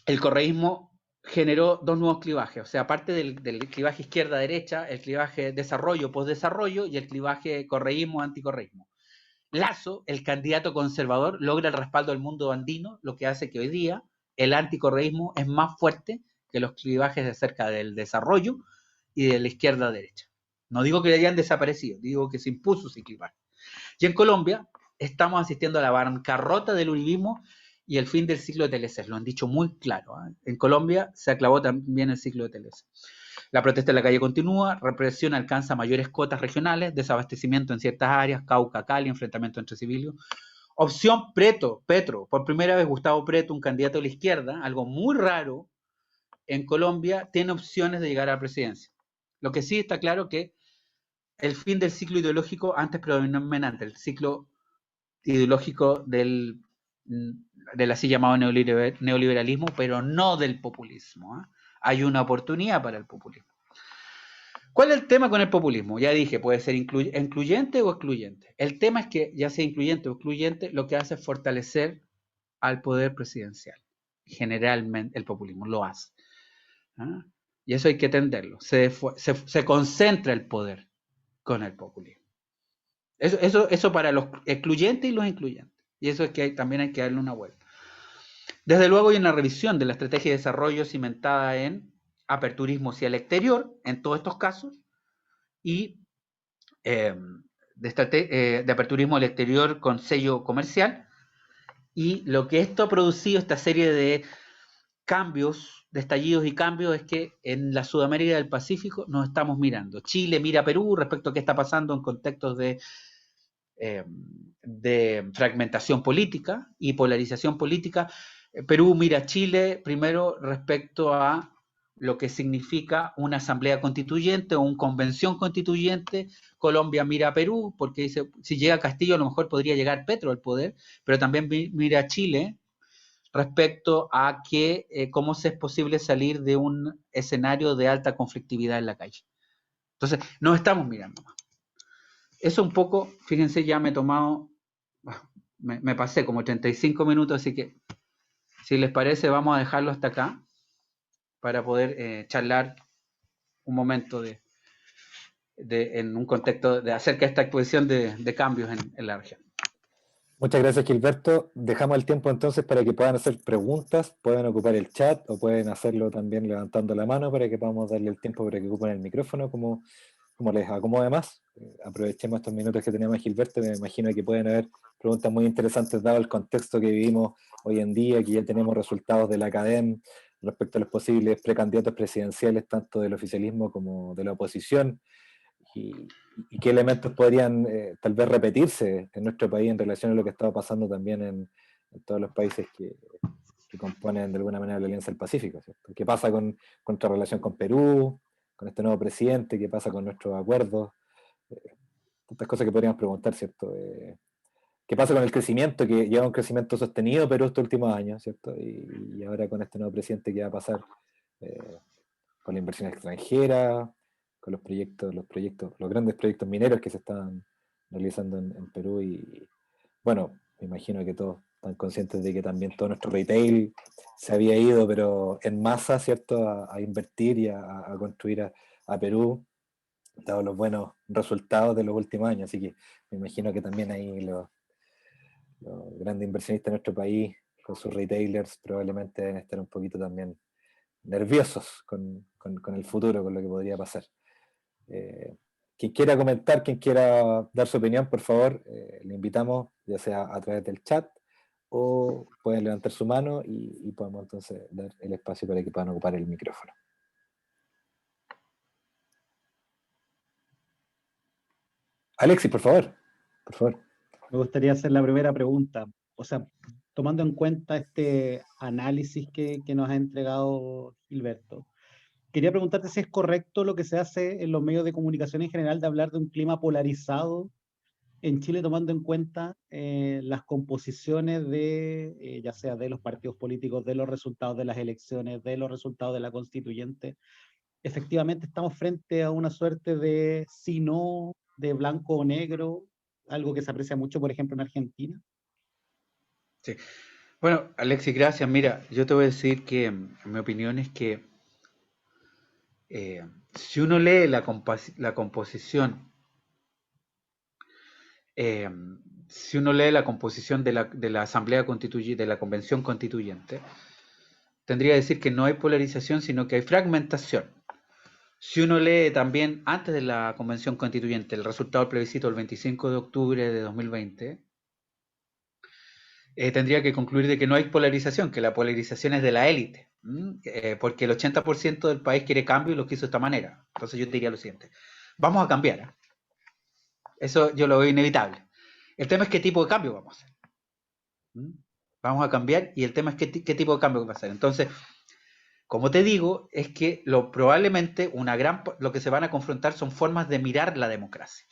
el correísmo generó dos nuevos clivajes, o sea, aparte del clivaje izquierda-derecha, el clivaje desarrollo-posdesarrollo y el clivaje correísmo-anticorreísmo. Lasso, el candidato conservador, logra el respaldo del mundo andino, lo que hace que hoy día el anticorreísmo es más fuerte que los clivajes acerca del desarrollo y de la izquierda-derecha. No digo que hayan desaparecido, digo que se impuso ese clivaje. Y en Colombia estamos asistiendo a la bancarrota del uribismo y el fin del ciclo de Teleces. Lo han dicho muy claro. ¿Eh? En Colombia se aclavó también el ciclo de Teleces. La protesta en la calle continúa, represión alcanza mayores cotas regionales, desabastecimiento en ciertas áreas, Cauca, Cali, enfrentamiento entre civiles. Opción Petro, por primera vez Gustavo Petro, un candidato de la izquierda, algo muy raro en Colombia, tiene opciones de llegar a la presidencia. Lo que sí está claro que el fin del ciclo ideológico antes predominante, el ciclo ideológico del así llamado neoliberalismo, pero no del populismo. ¿Eh? Hay una oportunidad para el populismo. ¿Cuál es el tema con el populismo? Ya dije, puede ser incluyente o excluyente. El tema es que, ya sea incluyente o excluyente, lo que hace es fortalecer al poder presidencial. Generalmente el populismo lo hace. ¿Ah? Y eso hay que entenderlo. Se concentra el poder con el populismo. Eso para los excluyentes y los incluyentes. Y eso es que también hay que darle una vuelta. Desde luego hay una revisión de la estrategia de desarrollo cimentada en aperturismo hacia el exterior, en todos estos casos, y de aperturismo al exterior con sello comercial, y lo que esto ha producido, esta serie de cambios, de estallidos y cambios, es que en la Sudamérica del Pacífico nos estamos mirando. Chile mira a Perú respecto a qué está pasando en contextos de fragmentación política y polarización política. Perú mira a Chile primero respecto a lo que significa una asamblea constituyente o una convención constituyente. Colombia mira a Perú porque dice, si llega Castillo a lo mejor podría llegar Petro al poder, pero también mira a Chile respecto a cómo es posible salir de un escenario de alta conflictividad en la calle. Entonces, nos estamos mirando más. Eso un poco, fíjense, ya me he tomado, me pasé como 35 minutos, así que si les parece vamos a dejarlo hasta acá para poder charlar un momento en un contexto acerca de esta exposición de cambios en la región. Muchas gracias, Gilberto. Dejamos el tiempo entonces para que puedan hacer preguntas, pueden ocupar el chat o pueden hacerlo también levantando la mano para que podamos darle el tiempo para que ocupen el micrófono como les acomode más. Aprovechemos estos minutos que tenemos, Gilberto. Me imagino que pueden haber preguntas muy interesantes dado el contexto que vivimos hoy en día, que ya tenemos resultados de la academia respecto a los posibles precandidatos presidenciales, tanto del oficialismo como de la oposición. Y qué elementos podrían tal vez repetirse en nuestro país en relación a lo que estaba pasando también en todos los países que componen de alguna manera la Alianza del Pacífico, ¿cierto? ¿Qué pasa con nuestra relación con Perú, con este nuevo presidente? ¿Qué pasa con nuestros acuerdos? Tantas cosas que podríamos preguntar, ¿cierto? ¿Qué pasa con el crecimiento, que lleva un crecimiento sostenido Perú estos últimos años, ¿cierto? Y ahora con este nuevo presidente, ¿qué va a pasar con la inversión extranjera, con los grandes proyectos mineros que se están realizando en Perú? Y bueno, me imagino que todos están conscientes de que también todo nuestro retail se había ido, pero en masa, ¿cierto?, a invertir y a construir a Perú, dado los buenos resultados de los últimos años. Así que me imagino que también ahí los grandes inversionistas de nuestro país, con sus retailers, probablemente deben estar un poquito también nerviosos con el futuro, con lo que podría pasar. Quien quiera comentar, quien quiera dar su opinión, por favor, le invitamos, ya sea a través del chat o pueden levantar su mano y podemos entonces dar el espacio para que puedan ocupar el micrófono. Alexis, por favor. Por favor. Me gustaría hacer la primera pregunta. O sea, tomando en cuenta este análisis que nos ha entregado Gilberto, quería preguntarte si es correcto lo que se hace en los medios de comunicación en general de hablar de un clima polarizado en Chile, tomando en cuenta las composiciones ya sea de los partidos políticos, de los resultados de las elecciones, de los resultados de la constituyente. Efectivamente, estamos frente a una suerte de sí, no, de blanco o negro, algo que se aprecia mucho, por ejemplo, en Argentina. Sí. Bueno, Alexis, gracias. Mira, yo te voy a decir que mi opinión es que si uno lee la composición, eh, si uno lee la composición de la Asamblea Constituyente, de la Convención Constituyente, tendría que decir que no hay polarización, sino que hay fragmentación. Si uno lee también antes de la Convención Constituyente el resultado del plebiscito del 25 de octubre de 2020, tendría que concluir de que no hay polarización, que la polarización es de la élite, porque el 80% del país quiere cambio y lo quiso de esta manera. Entonces yo te diría lo siguiente, vamos a cambiar, ¿eh? Eso yo lo veo inevitable. El tema es qué tipo de cambio vamos a hacer. Vamos a cambiar y el tema es qué tipo de cambio vamos a hacer. Entonces, como te digo, es que probablemente lo que se van a confrontar son formas de mirar la democracia.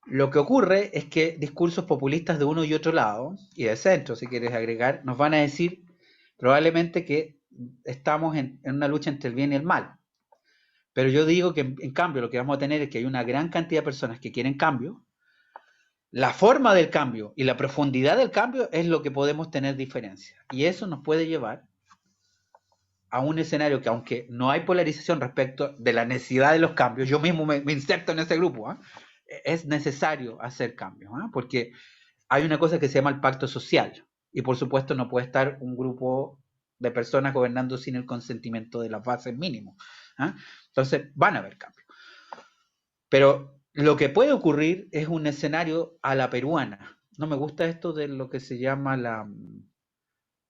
Lo que ocurre es que discursos populistas de uno y otro lado, y de centro, si quieres agregar, nos van a decir probablemente que estamos en una lucha entre el bien y el mal. Pero yo digo que en cambio lo que vamos a tener es que hay una gran cantidad de personas que quieren cambio. La forma del cambio y la profundidad del cambio es lo que podemos tener diferencia. Y eso nos puede llevar a un escenario que, aunque no hay polarización respecto de la necesidad de los cambios, yo mismo me inserto en ese grupo, ¿eh? Es necesario hacer cambios, ¿eh? Porque hay una cosa que se llama el pacto social, y por supuesto no puede estar un grupo de personas gobernando sin el consentimiento de las bases mínimos, ¿eh? Entonces van a haber cambios. Pero Lo que puede ocurrir es un escenario a la peruana. No me gusta esto de lo que se llama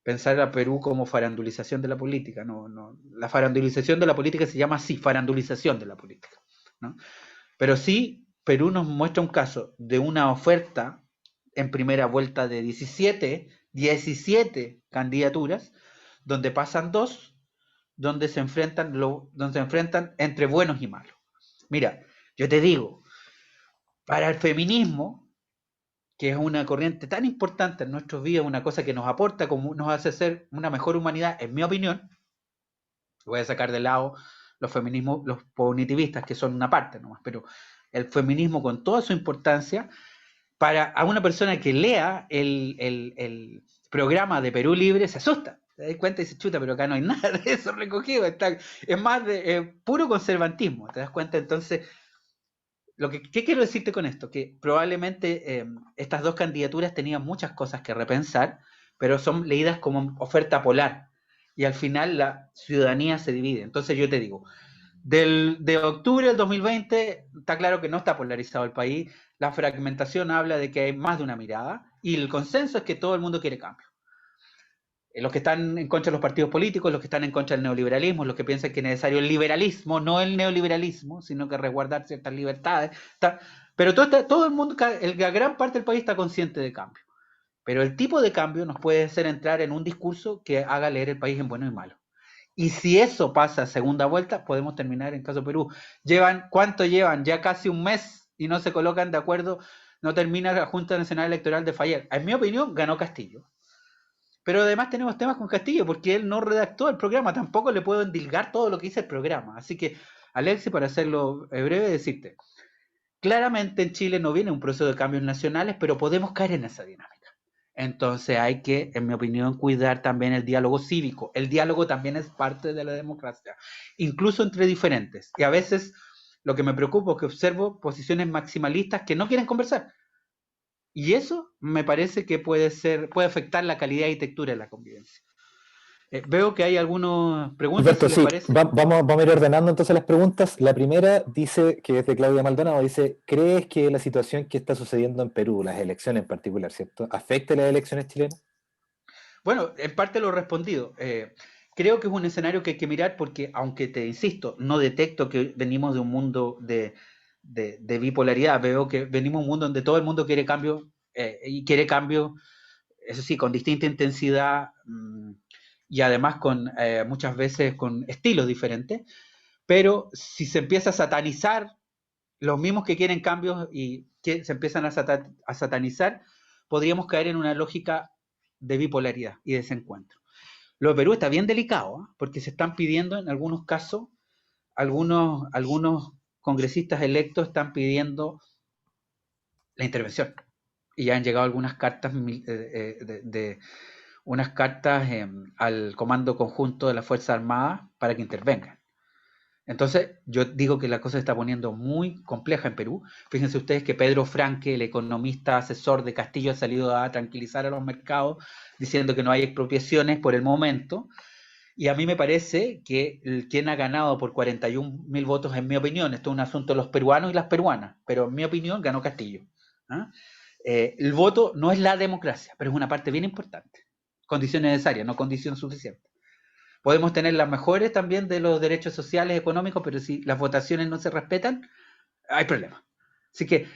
pensar a Perú como farandulización de la política. No, no. La farandulización de la política se llama así, farandulización de la política, ¿no? Pero sí, Perú nos muestra un caso de una oferta en primera vuelta de 17 candidaturas, donde pasan dos, donde se enfrentan entre buenos y malos. Mira, yo te digo, para el feminismo, que es una corriente tan importante en nuestros días, una cosa que nos aporta, como nos hace ser una mejor humanidad, en mi opinión, voy a sacar de lado los feminismos, los punitivistas, que son una parte nomás, pero el feminismo con toda su importancia, para a una persona que lea el programa de Perú Libre, se asusta. Te das cuenta y dice, chuta, pero acá no hay nada de eso recogido. Es más de puro conservantismo. ¿Te das cuenta? Entonces, ¿qué quiero decirte con esto? Que probablemente estas dos candidaturas tenían muchas cosas que repensar, pero son leídas como oferta polar. Y al final la ciudadanía se divide. Entonces yo te digo, de octubre del 2020 está claro que no está polarizado el país. La fragmentación habla de que hay más de una mirada y el consenso es que todo el mundo quiere cambio. Los que están en contra de los partidos políticos, los que están en contra del neoliberalismo, los que piensan que es necesario el liberalismo, no el neoliberalismo, sino que resguardar ciertas libertades. Pero todo el mundo, la gran parte del país está consciente de cambio. Pero el tipo de cambio nos puede hacer entrar en un discurso que haga leer el país en bueno y malo. Y si eso pasa a segunda vuelta, podemos terminar en caso Perú. ¿Cuánto llevan? Ya casi un mes y no se colocan de acuerdo, no termina la Junta Nacional Electoral de fallar. En mi opinión, ganó Castillo. Pero además tenemos temas con Castillo, porque él no redactó el programa, tampoco le puedo endilgar todo lo que dice el programa. Así que, Alexi, para hacerlo breve, decirte, claramente en Chile no viene un proceso de cambios nacionales, pero podemos caer en esa dinámica. Entonces hay que, en mi opinión, cuidar también el diálogo cívico. El diálogo también es parte de la democracia, incluso entre diferentes. Y a veces lo que me preocupa es que observo posiciones maximalistas que no quieren conversar. Y eso me parece que puede afectar la calidad y textura de la convivencia. Veo que hay algunas preguntas, Alberto, si les sí, parece. vamos a ir ordenando entonces las preguntas. La primera dice, que es de Claudia Maldonado, dice, ¿crees que la situación que está sucediendo en Perú, las elecciones en particular, ¿cierto?, afecte las elecciones chilenas? Bueno, en parte lo he respondido. Creo que es un escenario que hay que mirar porque, aunque te insisto, no detecto que venimos de un mundo de bipolaridad, veo que venimos de un mundo donde todo el mundo quiere cambio y quiere cambio, eso sí, con distinta intensidad y además muchas veces con estilos diferentes, pero si se empieza a satanizar, los mismos que quieren cambios y que se empiezan a satanizar, podríamos caer en una lógica de bipolaridad y desencuentro. Lo de Perú está bien delicado, ¿eh? Porque se están pidiendo en algunos casos, algunos congresistas electos están pidiendo la intervención. Y ya han llegado algunas cartas unas cartas al Comando Conjunto de las Fuerzas Armadas para que intervengan. Entonces, yo digo que la cosa se está poniendo muy compleja en Perú. Fíjense ustedes que Pedro Franque, el economista asesor de Castillo, ha salido a tranquilizar a los mercados diciendo que no hay expropiaciones por el momento. Y a mí me parece que quien ha ganado por 41.000 votos, en mi opinión, esto es un asunto de los peruanos y las peruanas, pero en mi opinión ganó Castillo. ¿Ah? El voto no es la democracia, pero es una parte bien importante. Condición necesaria, no condición suficiente. Podemos tener las mejores también de los derechos sociales, económicos, pero si las votaciones no se respetan, hay problemas. Así que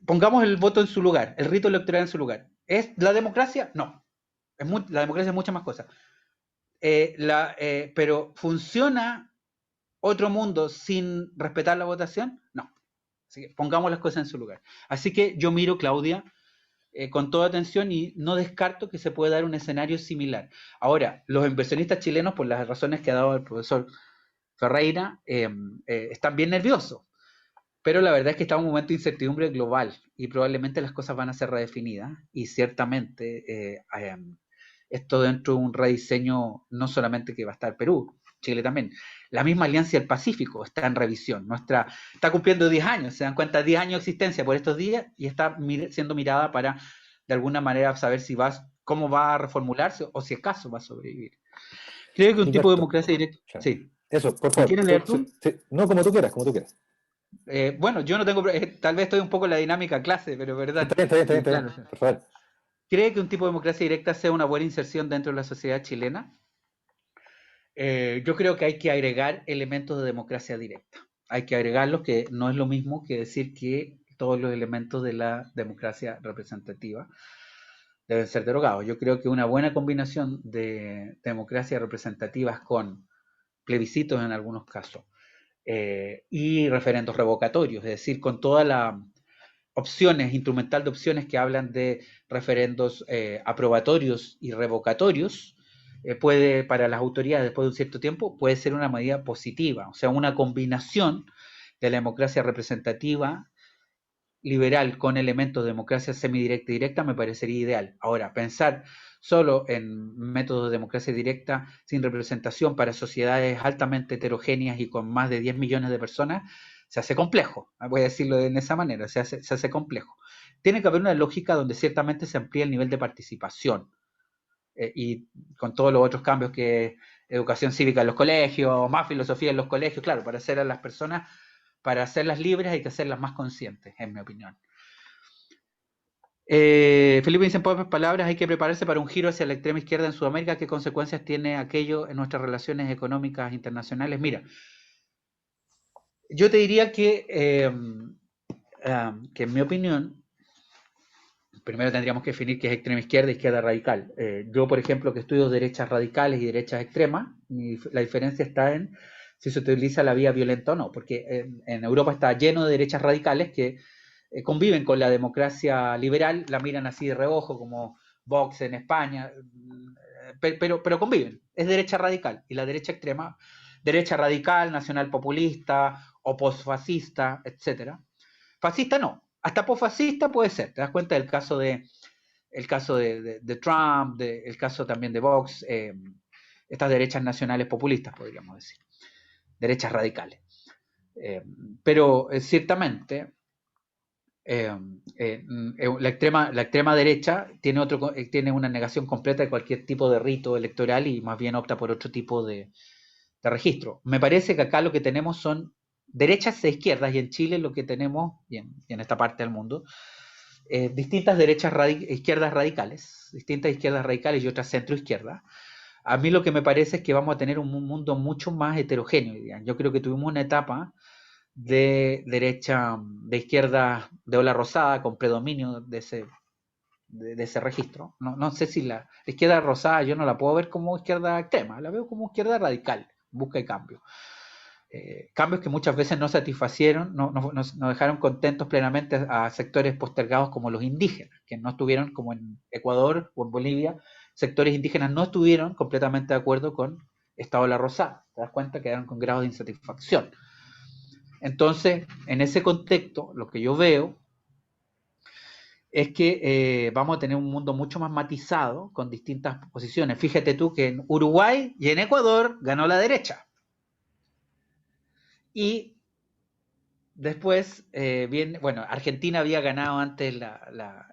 pongamos el voto en su lugar, el rito electoral en su lugar. ¿Es la democracia? No. La democracia es muchas más cosas. Pero ¿funciona otro mundo sin respetar la votación? No. Así que pongamos las cosas en su lugar. Así que yo miro, Claudia, con toda atención y no descarto que se pueda dar un escenario similar. Ahora, los inversionistas chilenos, por las razones que ha dado el profesor Ferreira, están bien nerviosos. Pero la verdad es que estamos en un momento de incertidumbre global y probablemente las cosas van a ser redefinidas y ciertamente esto dentro de un rediseño no solamente que va a estar Perú, Chile también. La misma Alianza del Pacífico está en revisión. Está cumpliendo 10 años, se dan cuenta, 10 años de existencia por estos días y está siendo mirada para, de alguna manera, saber cómo va a reformularse o si acaso va a sobrevivir. Creo que un tipo de democracia directa. Sí. Eso, por favor. ¿Quieres leer tú? Sí. No, como tú quieras, como tú quieras. Bueno, yo no tengo, tal vez estoy un poco en la dinámica clase, pero Sí, verdad. está bien, Y claro, por favor. ¿cree que un tipo de democracia directa sea una buena inserción dentro de la sociedad chilena? Yo creo que hay que agregar elementos de democracia directa. Hay que agregarlos, que no es lo mismo que decir que todos los elementos de la democracia representativa deben ser derogados. Yo creo que una buena combinación de democracias representativas con plebiscitos en algunos casos y referendos revocatorios, es decir, con toda la opciones, instrumental de opciones que hablan de referendos aprobatorios y revocatorios, puede, para las autoridades después de un cierto tiempo, puede ser una medida positiva, o sea, una combinación de la democracia representativa liberal con elementos de democracia semidirecta y directa me parecería ideal. Ahora, pensar solo en métodos de democracia directa sin representación para sociedades altamente heterogéneas y con más de 10 millones de personas se hace complejo. Voy a decirlo de esa manera, se hace complejo. Tiene que haber una lógica donde ciertamente se amplíe el nivel de participación y con todos los otros cambios que educación cívica en los colegios, más filosofía en los colegios, claro, para hacer a las personas, para hacerlas libres hay que hacerlas más conscientes, en mi opinión. Felipe dice en pocas palabras, hay que prepararse para un giro hacia la extrema izquierda en Sudamérica. ¿Qué consecuencias tiene aquello en nuestras relaciones económicas internacionales? Mira, yo te diría que en mi opinión, primero tendríamos que definir qué es extrema izquierda e izquierda radical. Yo, por ejemplo, que estudio derechas radicales y derechas extremas, la diferencia está en si se utiliza la vía violenta o no, porque en Europa está lleno de derechas radicales que conviven con la democracia liberal, la miran así de reojo, como Vox en España, pero conviven, es derecha radical, y la derecha extrema, derecha radical, nacional populista o posfascista, etcétera. Fascista no, hasta posfascista puede ser, te das cuenta del caso de Trump, el caso también de Vox, estas derechas nacionales populistas, podríamos decir, derechas radicales. Pero ciertamente la extrema derecha tiene una negación completa de cualquier tipo de rito electoral y más bien opta por otro tipo de registro. Me parece que acá lo que tenemos son derechas e izquierdas, y en Chile lo que tenemos, y en esta parte del mundo, distintas izquierdas radicales, distintas izquierdas radicales y otras centroizquierdas. A mí lo que me parece es que vamos a tener un mundo mucho más heterogéneo. Yo creo que tuvimos una etapa de derecha, de izquierda de ola rosada, con predominio de ese registro. No sé si la izquierda rosada yo no la puedo ver como izquierda extrema, la veo como izquierda radical, busca y cambio. Cambios que muchas veces no satisfacieron, nos dejaron contentos plenamente a sectores postergados como los indígenas, que no estuvieron, como en Ecuador o en Bolivia, sectores indígenas no estuvieron completamente de acuerdo con esta ola rosada. Te das cuenta, quedaron con grados de insatisfacción. Entonces, en ese contexto, lo que yo veo es que vamos a tener un mundo mucho más matizado con distintas posiciones. Fíjate tú que en Uruguay y en Ecuador ganó la derecha. Y después viene, bueno, Argentina había ganado antes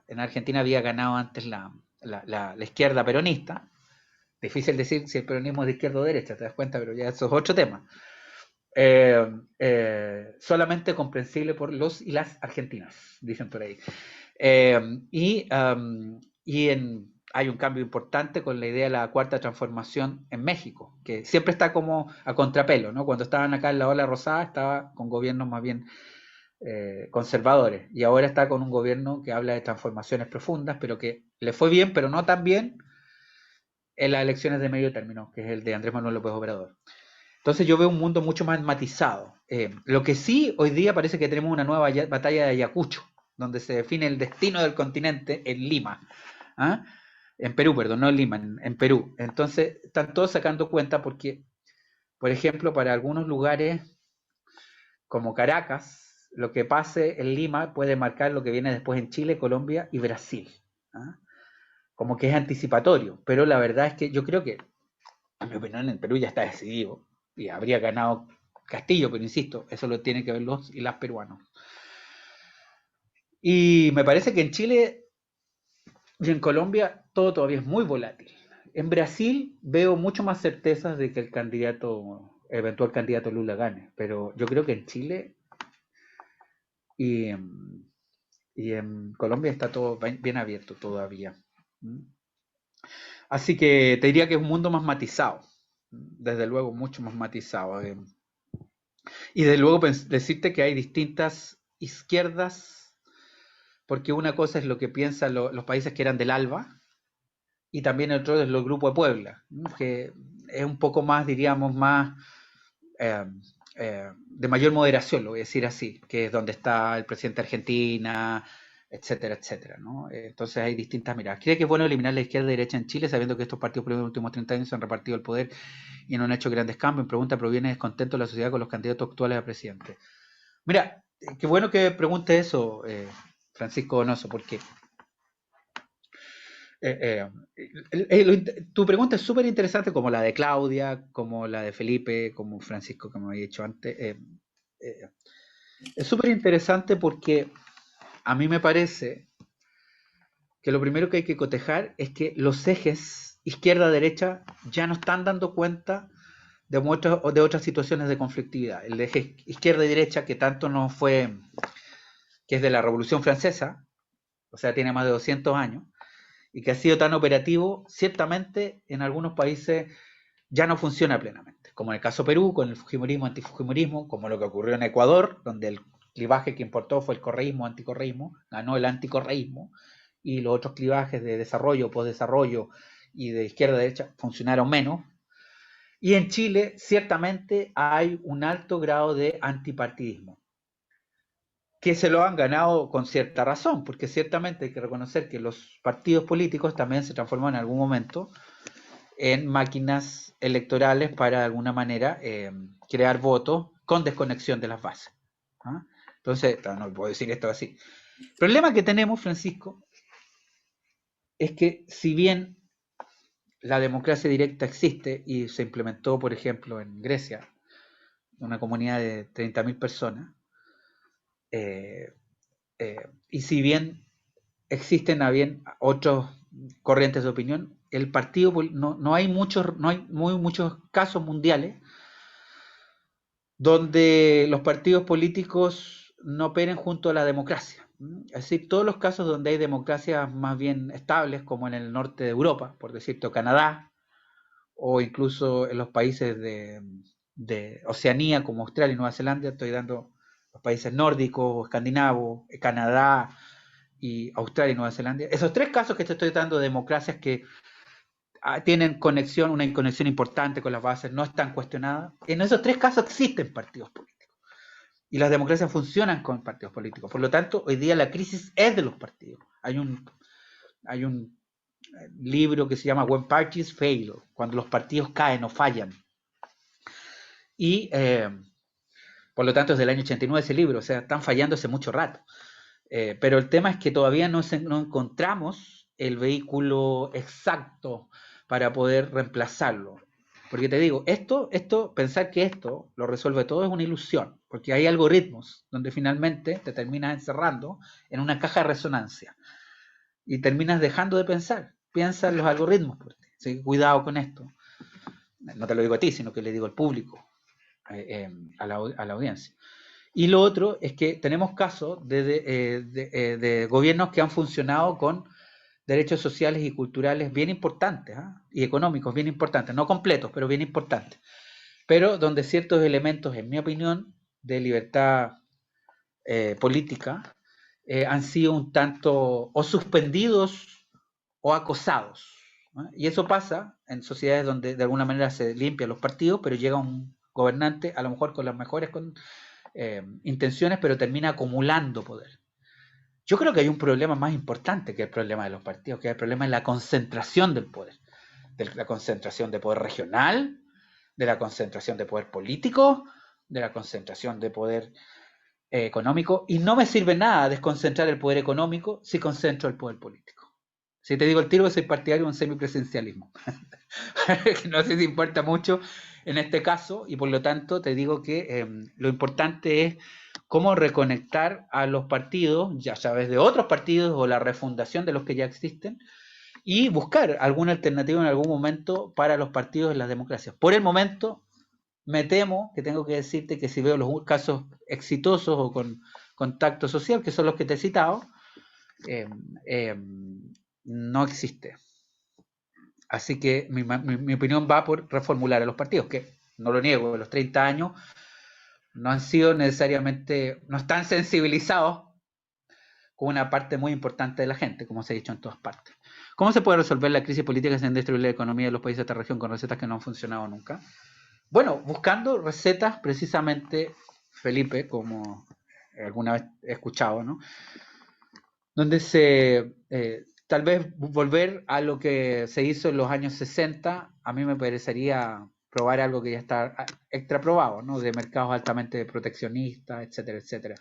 en Argentina había ganado antes la izquierda peronista. Difícil decir si el peronismo es de izquierda o derecha, te das cuenta, pero ya eso es otro tema. Solamente comprensible por los y las argentinas, dicen por ahí. Hay un cambio importante con la idea de la cuarta transformación en México, que siempre está como a contrapelo, ¿no? Cuando estaban acá en la ola rosada estaba con gobiernos más bien conservadores, y ahora está con un gobierno que habla de transformaciones profundas, pero que le fue bien, pero no tan bien en las elecciones de medio término, que es el de Andrés Manuel López Obrador. Entonces yo veo un mundo mucho más matizado. Lo que sí, hoy día parece que tenemos una nueva batalla de Ayacucho, donde se define el destino del continente en Lima. ¿Ah? En Perú, perdón, no en Lima, en Perú. Entonces están todos sacando cuenta porque, por ejemplo, para algunos lugares como Caracas, lo que pase en Lima puede marcar lo que viene después en Chile, Colombia y Brasil. ¿Ah? Como que es anticipatorio, pero la verdad es que yo creo que, en mi opinión, en Perú ya está decidido y habría ganado Castillo, pero insisto, eso lo tienen que ver los y las peruanos. Y me parece que en Chile y en Colombia todo todavía es muy volátil. En Brasil veo mucho más certezas de que el eventual candidato Lula gane, pero yo creo que en Chile y, y en Colombia está todo bien abierto todavía. Así que te diría que es un mundo más matizado, desde luego mucho más matizado. Y desde luego decirte que hay distintas izquierdas, porque una cosa es lo que piensan los países que eran del ALBA, y también el otro es el Grupo de Puebla, que es un poco más, diríamos, más de mayor moderación, lo voy a decir así, que es donde está el presidente de Argentina, etcétera, etcétera, ¿no? Entonces hay distintas miradas. ¿Cree que es bueno eliminar la izquierda y derecha en Chile, sabiendo que estos partidos políticos en los últimos 30 años se han repartido el poder y no han hecho grandes cambios? Mi pregunta proviene de descontento de la sociedad con los candidatos actuales a presidente. Mira, qué bueno que pregunte eso, Francisco Donoso, porque tu pregunta es súper interesante, como la de Claudia, como la de Felipe, como Francisco, como había dicho antes. Es súper interesante porque a mí me parece que lo primero que hay que cotejar es que los ejes izquierda-derecha ya no están dando cuenta de otras situaciones de conflictividad. El eje izquierda y derecha, que tanto no fue, que es de la Revolución Francesa, o sea, tiene más de 200 años, y que ha sido tan operativo, ciertamente en algunos países ya no funciona plenamente, como en el caso Perú, con el fujimorismo, antifujimorismo, como lo que ocurrió en Ecuador, donde el clivaje que importó fue el correísmo, anticorreísmo, ganó el anticorreísmo, y los otros clivajes de desarrollo, postdesarrollo y de izquierda a derecha funcionaron menos. Y en Chile, ciertamente, hay un alto grado de antipartidismo, que se lo han ganado con cierta razón, porque ciertamente hay que reconocer que los partidos políticos también se transforman en algún momento en máquinas electorales para de alguna manera crear votos con desconexión de las bases. ¿Ah? Entonces, no puedo decir esto así. El problema que tenemos, Francisco, es que si bien la democracia directa existe y se implementó, por ejemplo, en Grecia, una comunidad de 30.000 personas, y si bien existen otras corrientes de opinión, el partido no hay muchos casos mundiales donde los partidos políticos no operen junto a la democracia. Es decir, todos los casos donde hay democracias más bien estables, como en el norte de Europa, por decirte, o Canadá, o incluso en los países de Oceanía, como Australia y Nueva Zelanda, estoy dando los países nórdicos, escandinavos, Canadá y Australia y Nueva Zelanda. Esos tres casos que te estoy dando de democracias que tienen una conexión importante con las bases, no están cuestionadas. En esos tres casos existen partidos políticos. Y las democracias funcionan con partidos políticos. Por lo tanto, hoy día la crisis es de los partidos. Hay un libro que se llama When Parties Fail, cuando los partidos caen o fallan. Y por lo tanto es del año 89 ese libro, o sea, están fallando hace mucho rato. Pero el tema es que todavía no encontramos el vehículo exacto para poder reemplazarlo. Porque te digo, pensar que esto lo resuelve todo es una ilusión, porque hay algoritmos donde finalmente te terminas encerrando en una caja de resonancia y terminas dejando de pensar. Piensa en los algoritmos por ti. ¿Sí? Cuidado con esto. No te lo digo a ti, sino que le digo al público, a la audiencia. Y lo otro es que tenemos casos de gobiernos que han funcionado con derechos sociales y culturales bien importantes, ¿eh? Y económicos bien importantes, no completos, pero bien importantes, pero donde ciertos elementos, en mi opinión, de libertad política han sido un tanto o suspendidos o acosados, ¿no? Y eso pasa en sociedades donde de alguna manera se limpian los partidos, pero llega un gobernante a lo mejor con las mejores intenciones, pero termina acumulando poder. Yo creo que hay un problema más importante que el problema de los partidos, que es el problema de la concentración del poder, de la concentración de poder regional, de la concentración de poder político, de la concentración de poder económico, y no me sirve nada desconcentrar el poder económico si concentro el poder político. Si te digo el tiro, que soy partidario de un semipresidencialismo. No sé si importa mucho en este caso, y por lo tanto te digo que lo importante es cómo reconectar a los partidos, ya sabes, de otros partidos o la refundación de los que ya existen, y buscar alguna alternativa en algún momento para los partidos en las democracias. Por el momento, me temo que tengo que decirte que si veo los casos exitosos o con contacto social, que son los que te he citado, no existe. Así que mi opinión va por reformular a los partidos, que no lo niego, los 30 años no han sido necesariamente, no están sensibilizados con una parte muy importante de la gente, como se ha dicho en todas partes. ¿Cómo se puede resolver la crisis política sin destruir la economía de los países de esta región con recetas que no han funcionado nunca? Bueno, buscando recetas precisamente, Felipe, como alguna vez he escuchado, ¿no? Donde tal vez volver a lo que se hizo en los años 60, a mí me parecería probar algo que ya está extra probado, ¿no? De mercados altamente proteccionistas, etcétera, etcétera.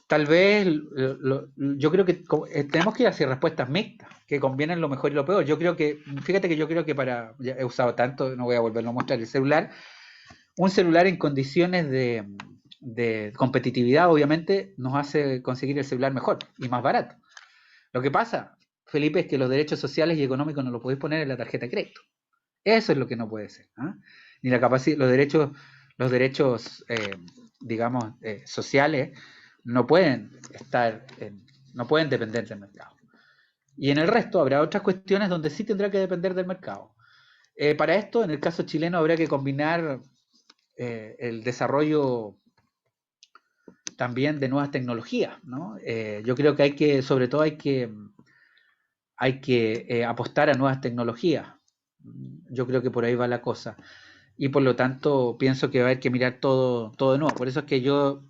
Tal vez yo creo que tenemos que ir hacia respuestas mixtas, que convienen lo mejor y lo peor. Yo creo que, fíjate que yo creo que ya he usado tanto, no voy a volverlo a mostrar el celular, un celular en condiciones de competitividad obviamente nos hace conseguir el celular mejor y más barato. Lo que pasa, Felipe, es que los derechos sociales y económicos no los podéis poner en la tarjeta de crédito. Eso es lo que no puede ser. ¿Eh? Ni la capacidad, los derechos digamos, sociales no pueden no pueden depender del mercado. Y en el resto habrá otras cuestiones donde sí tendrá que depender del mercado. Para esto, en el caso chileno, habría que combinar el desarrollo también de nuevas tecnologías, ¿no? Yo creo que sobre todo hay que apostar a nuevas tecnologías. Yo creo que por ahí va la cosa. Y por lo tanto, pienso que va a haber que mirar todo de nuevo. Por eso es que yo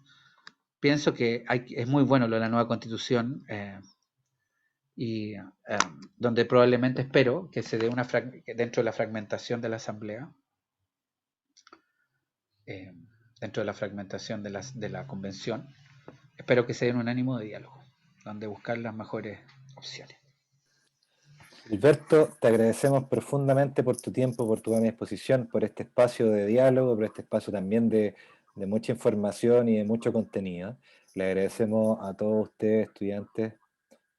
pienso que es muy bueno lo de la nueva constitución y donde probablemente espero que se dé dentro de la fragmentación de la asamblea, dentro de la fragmentación de la convención, espero que se dé un ánimo de diálogo, donde buscar las mejores opciones. Gilberto, te agradecemos profundamente por tu tiempo, por tu buena disposición, por este espacio de diálogo, por este espacio también de mucha información y de mucho contenido. Le agradecemos a todos ustedes, estudiantes,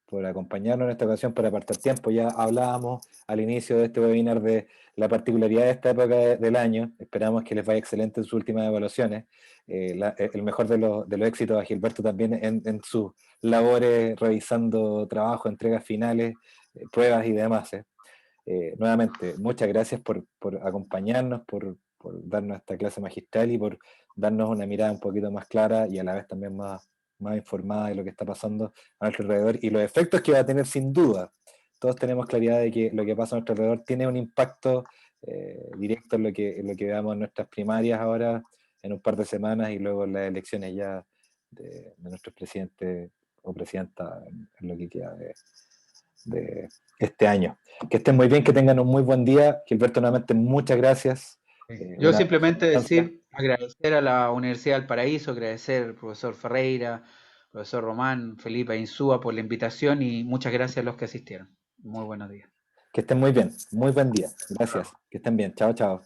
por acompañarnos en esta ocasión, por apartar tiempo. Ya hablábamos al inicio de este webinar de la particularidad de esta época del año. Esperamos que les vaya excelente en sus últimas evaluaciones. El mejor de los éxitos a Gilberto también en sus labores, revisando trabajo, entregas finales, pruebas y demás. Nuevamente, muchas gracias por acompañarnos, por darnos esta clase magistral y por darnos una mirada un poquito más clara y a la vez también más informada de lo que está pasando a nuestro alrededor y los efectos que va a tener sin duda. Todos tenemos claridad de que lo que pasa a nuestro alrededor tiene un impacto directo en lo que veamos en nuestras primarias ahora, en un par de semanas, y luego en las elecciones ya de nuestros presidentes o presidenta en lo que queda de este año. Que estén muy bien, que tengan un muy buen día. Gilberto, nuevamente, muchas gracias. Yo simplemente agradecer a la Universidad del Paraíso, agradecer al profesor Ferreira, profesor Román, Felipe Insúa por la invitación y muchas gracias a los que asistieron. Muy buenos días. Que estén muy bien, muy buen día. Gracias, que estén bien. Chao, chao.